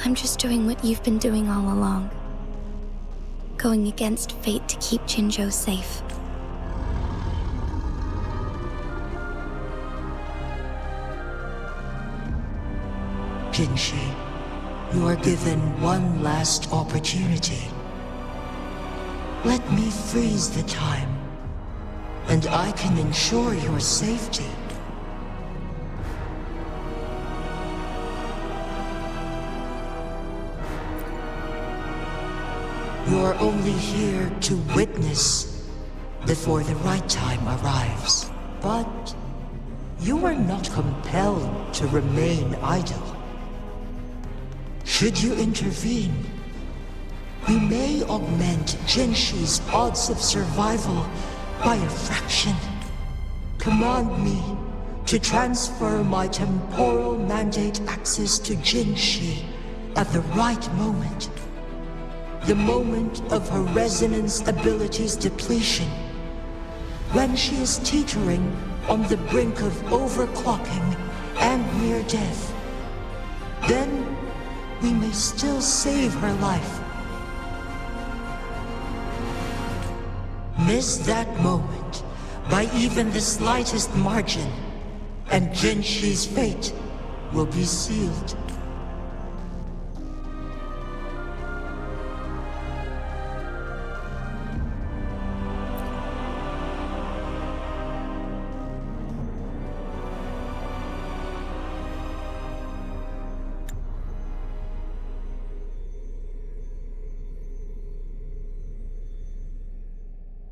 [SPEAKER 11] I'm just doing what you've been doing all along. Going against fate to keep Jinzhou safe.
[SPEAKER 13] Jinshi, you are given one last opportunity. Let me freeze the time, and I can ensure your safety. You are only here to witness before the right time arrives. But you are not compelled to remain idle. Should you intervene, we may augment Jinshi's odds of survival by a fraction. Command me to transfer my temporal mandate access to Jinshi at the right moment. The moment of her resonance ability's depletion, when she is teetering on the brink of overclocking and near death. Then we may still save her life. Miss that moment by even the slightest margin, and Jinshi's fate will be sealed.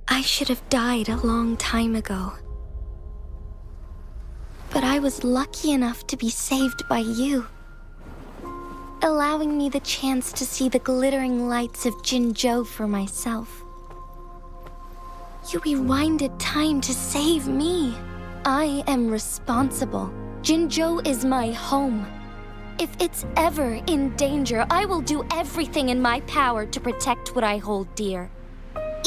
[SPEAKER 11] I should have died a long time ago. But I was lucky enough to be saved by you, allowing me the chance to see the glittering lights of Jinzhou for myself. You rewinded time to save me. I am responsible. Jinzhou is my home. If it's ever in danger, I will do everything in my power to protect what I hold dear.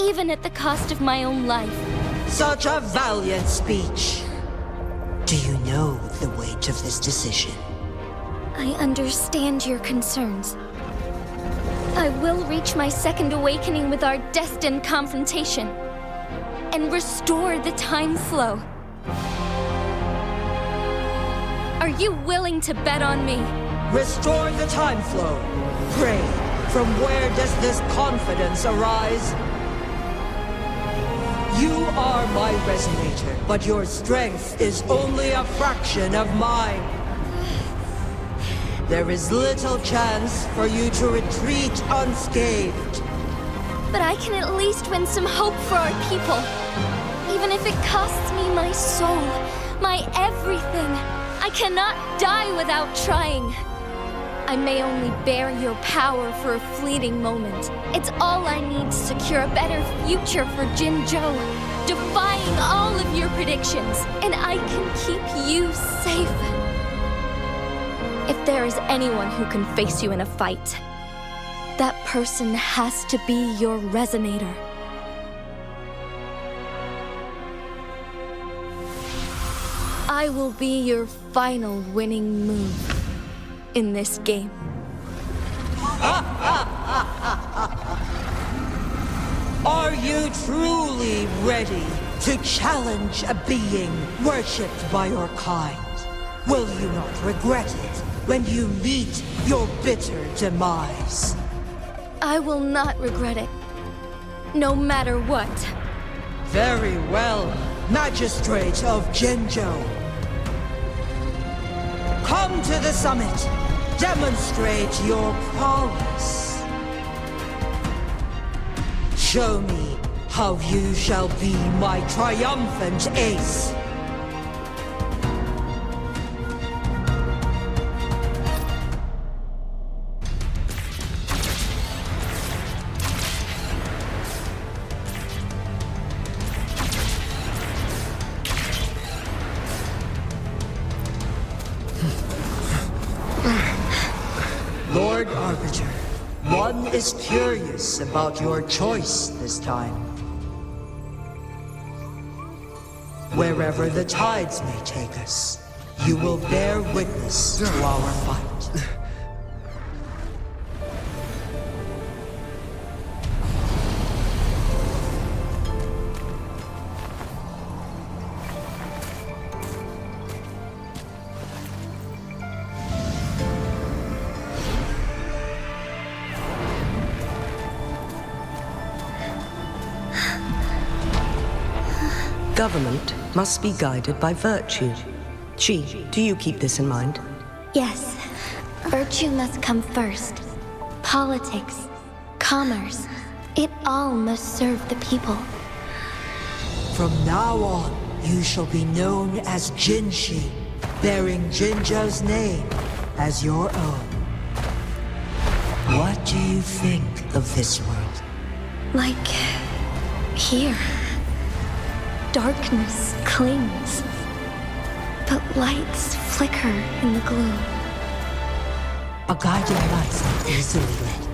[SPEAKER 11] Even at the cost of my own life.
[SPEAKER 13] Such a valiant speech. Do you know the weight of this decision?
[SPEAKER 11] I understand your concerns. I will reach my second awakening with our destined confrontation and restore the time flow. Are you willing to bet on me?
[SPEAKER 13] Restore the time flow. Pray, from where does this confidence arise? You are my resonator, but your strength is only a fraction of mine. There is little chance for you to retreat unscathed.
[SPEAKER 11] But I can at least win some hope for our people. Even if it costs me my soul, my everything. I cannot die without trying. I may only bear your power for a fleeting moment. It's all I need to secure a better future for Jinzhou, defying all of your predictions, and I can keep you safe. If there is anyone who can face you in a fight, that person has to be your resonator. I will be your final winning move in this game.
[SPEAKER 13] Are you truly ready to challenge a being worshipped by your kind? Will you not regret it when you meet your bitter demise?
[SPEAKER 11] I will not regret it, no matter what.
[SPEAKER 13] Very well, Magistrate of Jinzhou. Come to the summit. Demonstrate your prowess. Show me how you shall be my triumphant ace. Lord Arbiter, one is curious about your choice this time. Wherever the tides may take us, you will bear witness to our fight.
[SPEAKER 10] Government must be guided by virtue. Chi, do you keep this in mind?
[SPEAKER 11] Yes, virtue must come first. Politics, commerce, it all must serve the people.
[SPEAKER 13] From now on, you shall be known as Jinshi, bearing Jinzhou's name as your own. What do you think of this world?
[SPEAKER 11] Like here. Darkness clings, but lights flicker in the gloom.
[SPEAKER 13] A guiding light easily lit.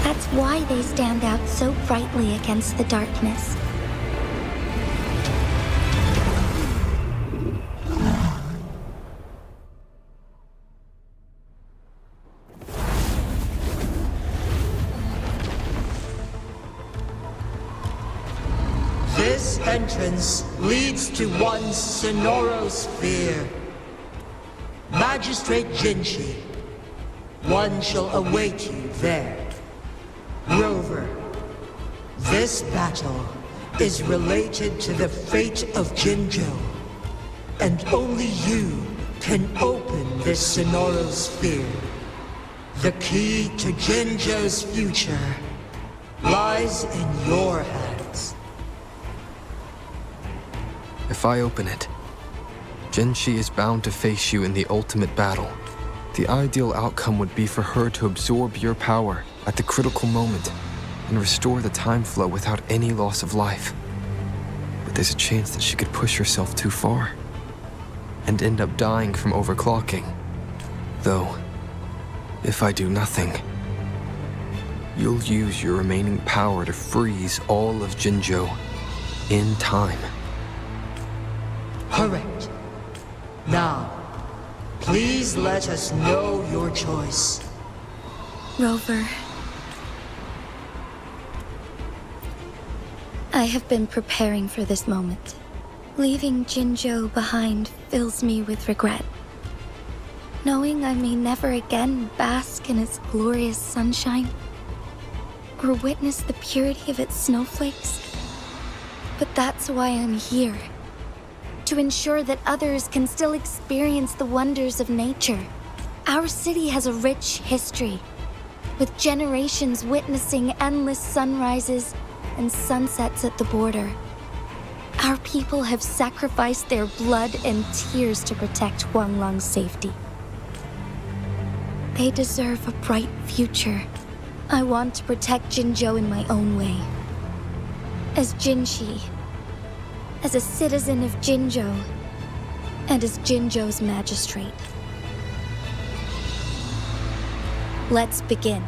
[SPEAKER 11] That's why they stand out so brightly against the darkness.
[SPEAKER 13] This entrance leads to one sonorosphere. Magistrate Jinshi, one shall await you there. Rover, this battle is related to the fate of Jinzhou, and only you can open this sonorosphere. The key to Jinzhou's future lies in your hands.
[SPEAKER 2] If I open it, Jinshi is bound to face you in the ultimate battle. The ideal outcome would be for her to absorb your power at the critical moment and restore the time flow without any loss of life. But there's a chance that she could push herself too far and end up dying from overclocking. Though, if I do nothing, you'll use your remaining power to freeze all of Jinzhou in time.
[SPEAKER 13] Correct. Now, please let us know your choice.
[SPEAKER 11] Rover. I have been preparing for this moment. Leaving Jinzhou behind fills me with regret. Knowing I may never again bask in its glorious sunshine, or witness the purity of its snowflakes. But that's why I'm here. To ensure that others can still experience the wonders of nature. Our city has a rich history, with generations witnessing endless sunrises and sunsets at the border. Our people have sacrificed their blood and tears to protect Huanglong's safety. They deserve a bright future. I want to protect Jinzhou in my own way. As Jinshi, as a citizen of Jinzhou, and as Jinzhou's magistrate. Let's begin.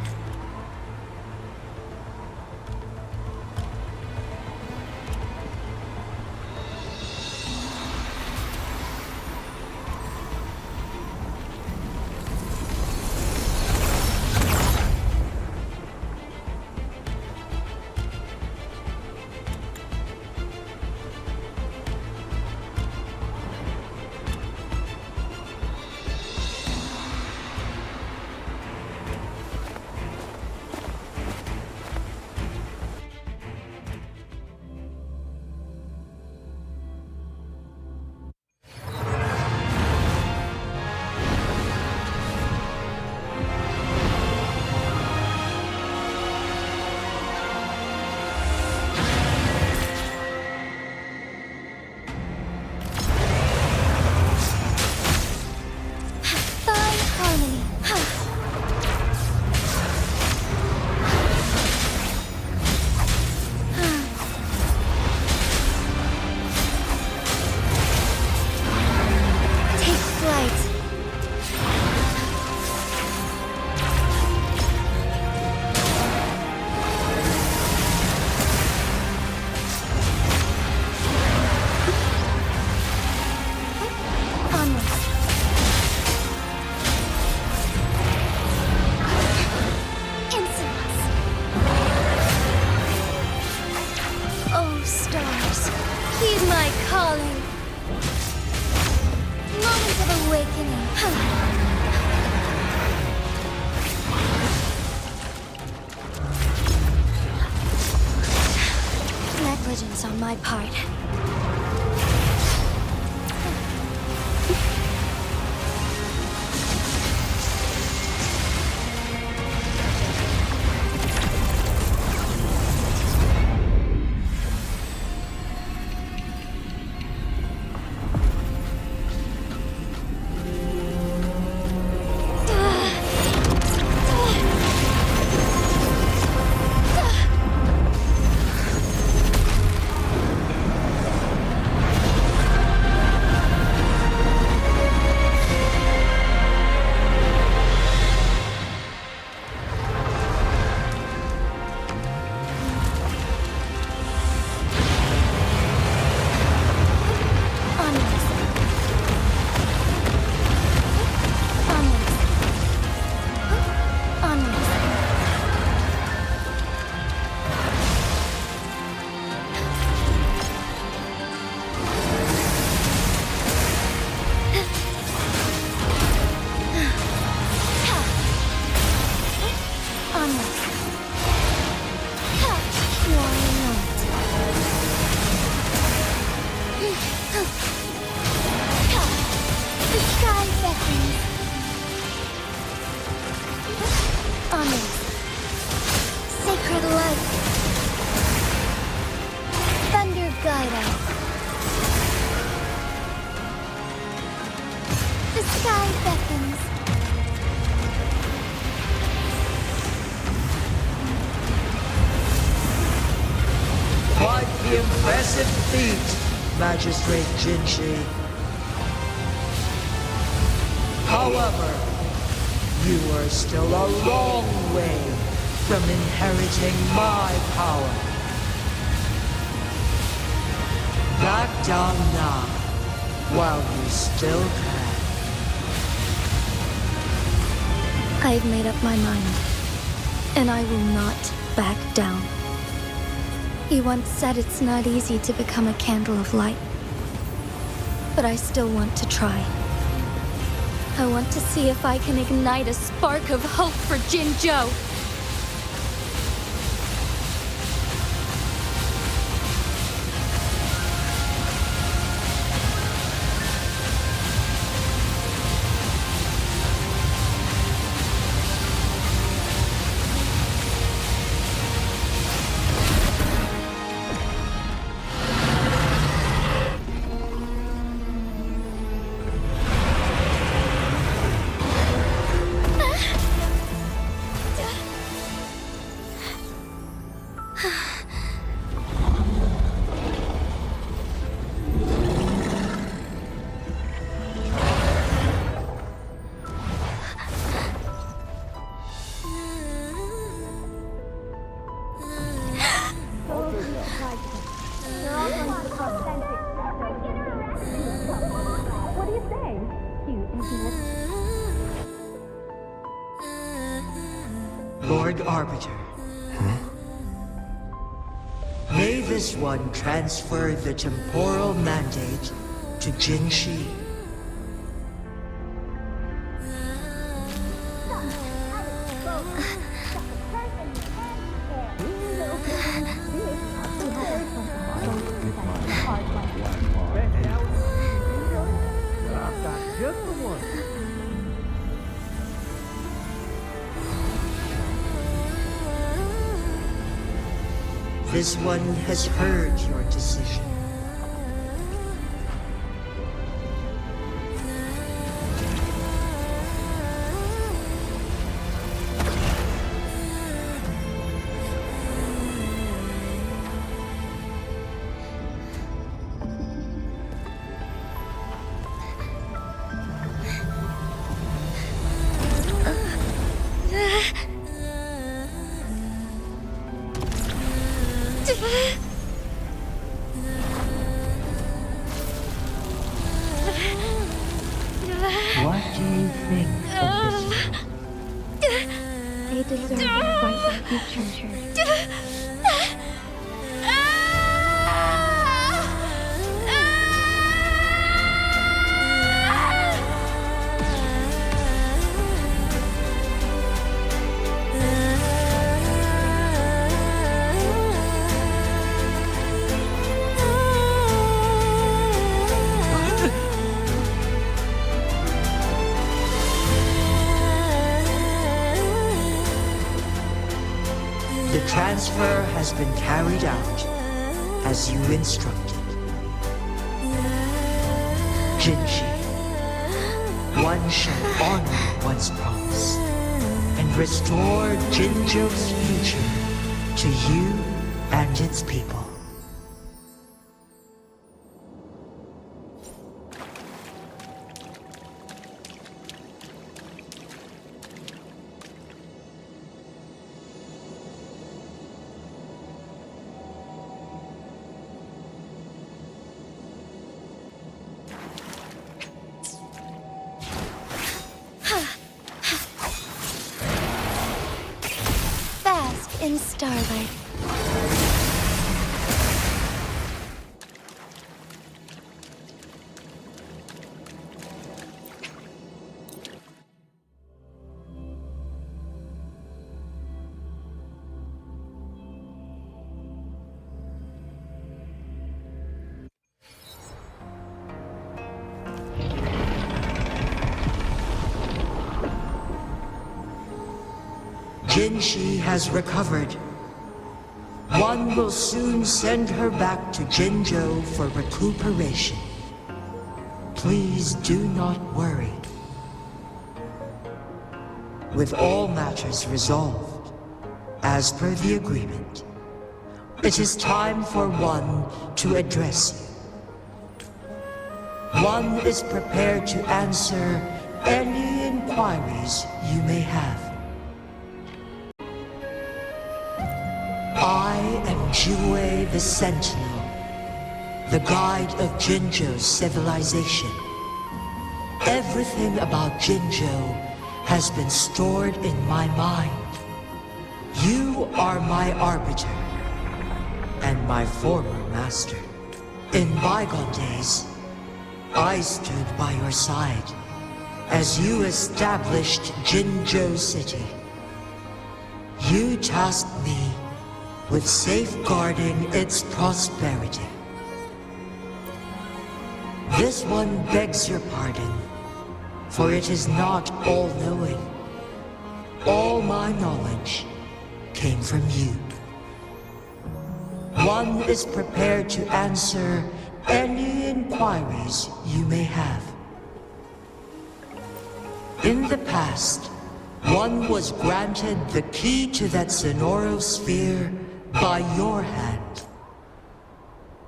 [SPEAKER 11] Negligence on my part.
[SPEAKER 13] Impressive feat, Magistrate Jinshi. However, you are still a long way from inheriting my power. Back down now, while you still can.
[SPEAKER 11] I've made up my mind, and I will not back down. You once said it's not easy to become a candle of light, but I still want to try. I want to see if I can ignite a spark of hope for Jinzhou.
[SPEAKER 13] Lord Arbiter. May this one transfer the temporal mandate to Jinshi. This one has heard your decision. What do you think of this?
[SPEAKER 11] They deserve a bright future.
[SPEAKER 13] The transfer has been carried out as you instructed. Jinshi, one shall honor one's promise and restore Jinzhou's future to you and its people.
[SPEAKER 11] In starlight.
[SPEAKER 13] Jinshi has recovered. One will soon send her back to Jinzhou for recuperation. Please do not worry. With all matters resolved, as per the agreement, it is time for one to address you. One is prepared to answer any inquiries you may have. I am Jue the Sentinel, the guide of Jinzhou's civilization. Everything about Jinzhou has been stored in my mind. You are my arbiter, and my former master. In bygone days, I stood by your side as you established Jinzhou City. You tasked me with safeguarding its prosperity. This one begs your pardon, for it is not all-knowing. All my knowledge came from you. One is prepared to answer any inquiries you may have. In the past, one was granted the key to that Sonoro sphere by your hand.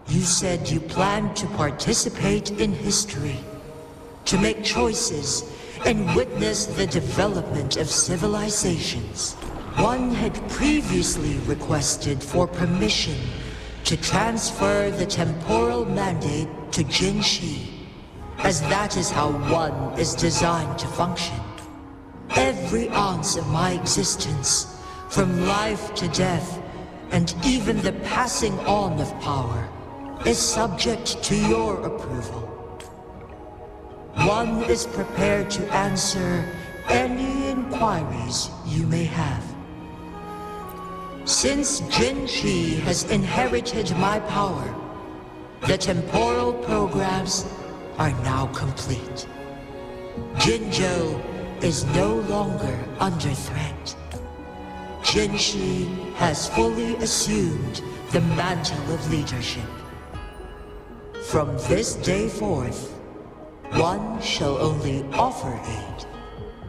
[SPEAKER 13] You said you planned to participate in history, to make choices and witness the development of civilizations. One had previously requested for permission to transfer the temporal mandate to Jinshi, as that is how one is designed to function. Every ounce of my existence, from life to death, and even the passing on of power, is subject to your approval. One is prepared to answer any inquiries you may have. Since Jinshi has inherited my power, the temporal programs are now complete. Jinzhou is no longer under threat. Jinshi has fully assumed the mantle of leadership. From this day forth, one shall only offer aid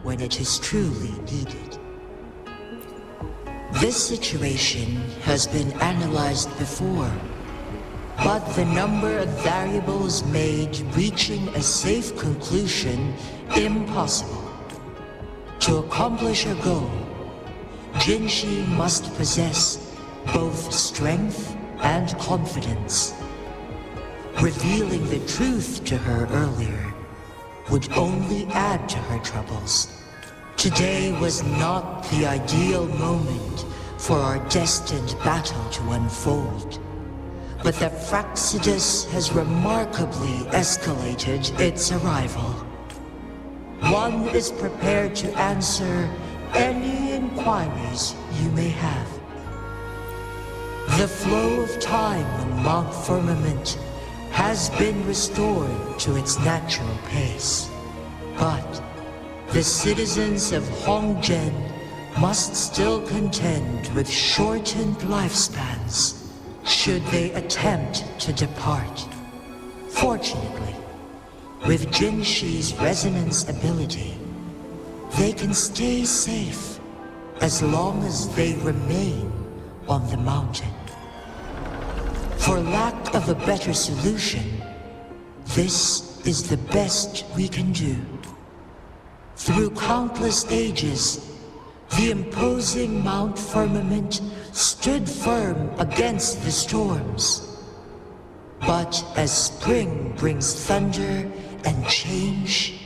[SPEAKER 13] when it is truly needed. This situation has been analyzed before, but the number of variables made reaching a safe conclusion impossible. To accomplish her goal, Jinshi must possess both strength and confidence. Revealing the truth to her earlier would only add to her troubles. Today was not the ideal moment for our destined battle to unfold, but the Fraxidus has remarkably escalated its arrival. One is prepared to answer any inquiries you may have. The flow of time on Mount Firmament has been restored to its natural pace, but the citizens of Hongzhen must still contend with shortened lifespans should they attempt to depart. Fortunately, with Jinshi's resonance ability, they can stay safe as long as they remain on the mountain. For lack of a better solution, this is the best we can do. Through countless ages, the imposing Mount Firmament stood firm against the storms. But as spring brings thunder and change,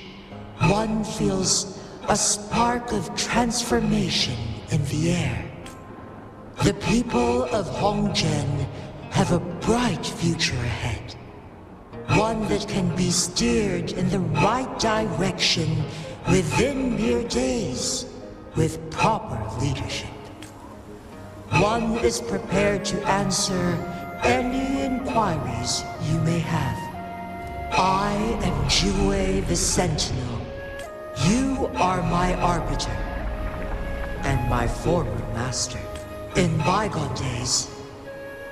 [SPEAKER 13] one feels a spark of transformation in the air. The people of Hongzhen have a bright future ahead. One that can be steered in the right direction within mere days with proper leadership. One is prepared to answer any inquiries you may have. I am Jue the Sentinel. You are my arbiter and my former master. In bygone days,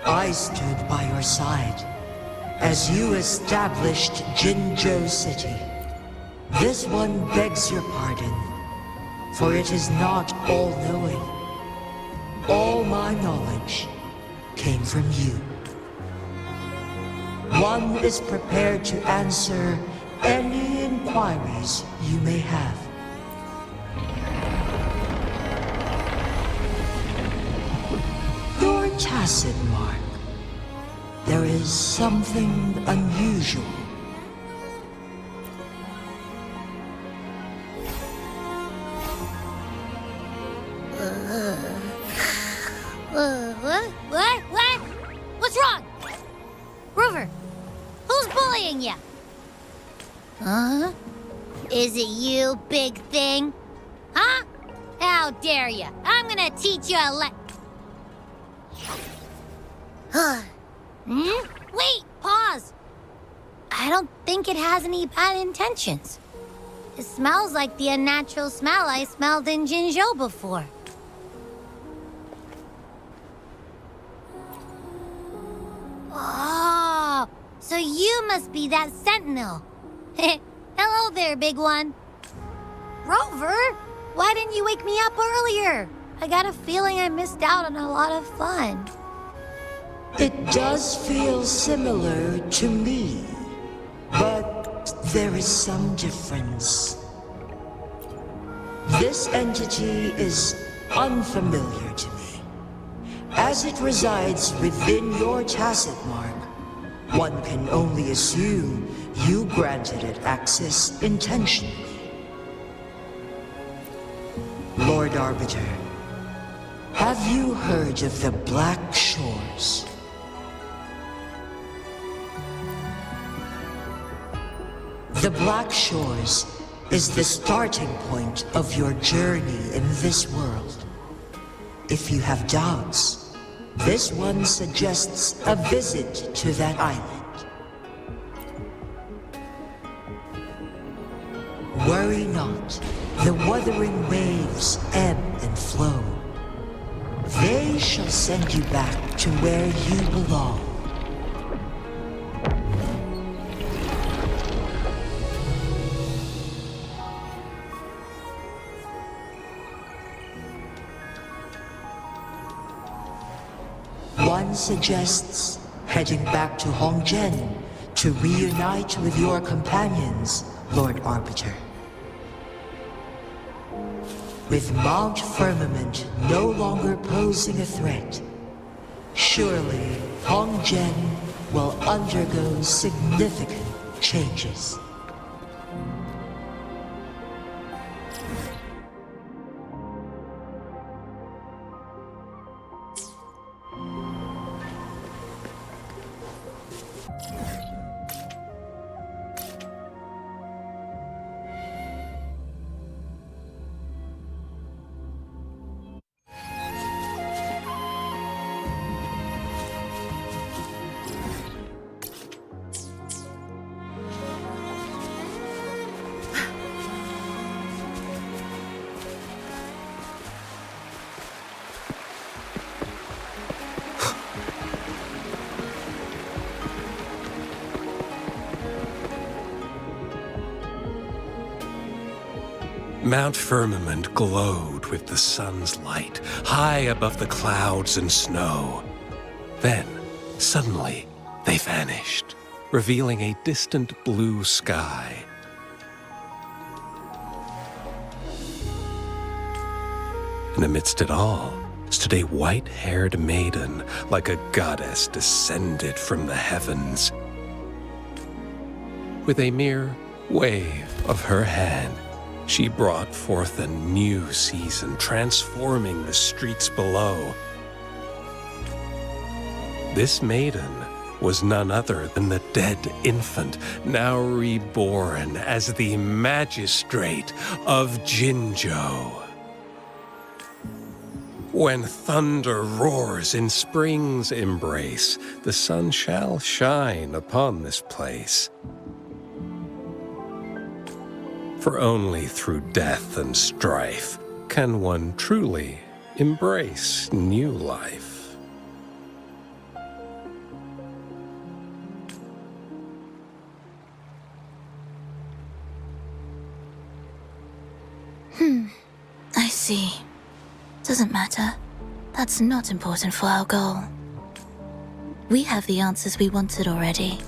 [SPEAKER 13] I stood by your side as you established Jinzhou City. This one begs your pardon, for it is not all-knowing. All my knowledge came from you. One is prepared to answer any inquiries you may have. Your tacit mark. there is something unusual.
[SPEAKER 3] What? What's wrong? Rover, who's bullying you? Huh? Is it you, big thing? Huh? How dare you? I'm gonna teach you a Wait, pause. I don't think it has any bad intentions. It smells like the unnatural smell I smelled in Jinzhou before. Oh, so you must be that Sentinel. Hello there, big one. Rover, why didn't you wake me up earlier? I got a feeling I missed out on a lot of fun.
[SPEAKER 13] It does feel similar to me, but there is some difference. This entity is unfamiliar to me. As it resides within your tacit mark, one can only assume you granted it access intentionally. Lord Arbiter, have you heard of the Black Shores? The Black Shores is the starting point of your journey in this world. If you have doubts, this one suggests a visit to that island. Worry not, the wuthering waves ebb and flow. They shall send you back to where you belong. One suggests heading back to Hongzhen to reunite with your companions, Lord Arbiter. With Mount Firmament no longer posing a threat, surely Hongzhen will undergo significant changes.
[SPEAKER 14] Mount Firmament glowed with the sun's light, high above the clouds and snow. Then, suddenly, they vanished, revealing a distant blue sky. And amidst it all stood a white-haired maiden, like a goddess descended from the heavens. With a mere wave of her hand, she brought forth a new season, transforming the streets below. This maiden was none other than the dead infant, now reborn as the magistrate of Jinzhou. When thunder roars in spring's embrace, the sun shall shine upon this place. For only through death and strife can one truly embrace new life.
[SPEAKER 4] I see. Doesn't matter. That's not important for our goal. We have the answers we wanted already.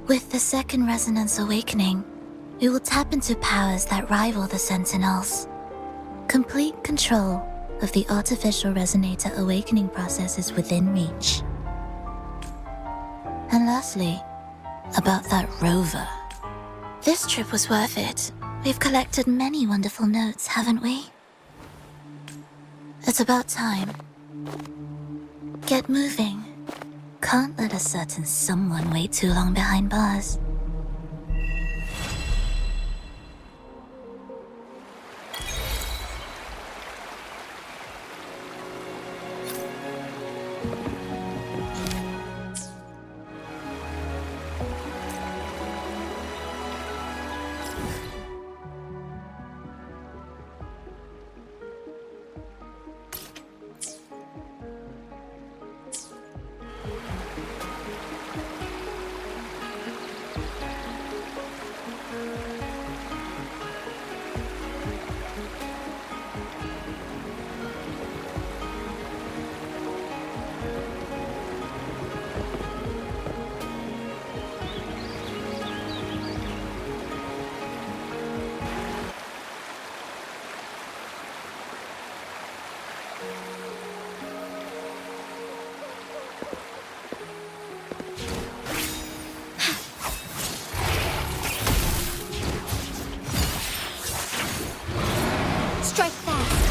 [SPEAKER 4] With the second resonance awakening, we will tap into powers that rival the Sentinels. Complete control of the artificial resonator awakening process is within reach. And lastly, about that rover. This trip was worth it. We've collected many wonderful notes, haven't we? It's about time. Get moving. Can't let a certain someone wait too long behind bars.
[SPEAKER 1] Strike fast.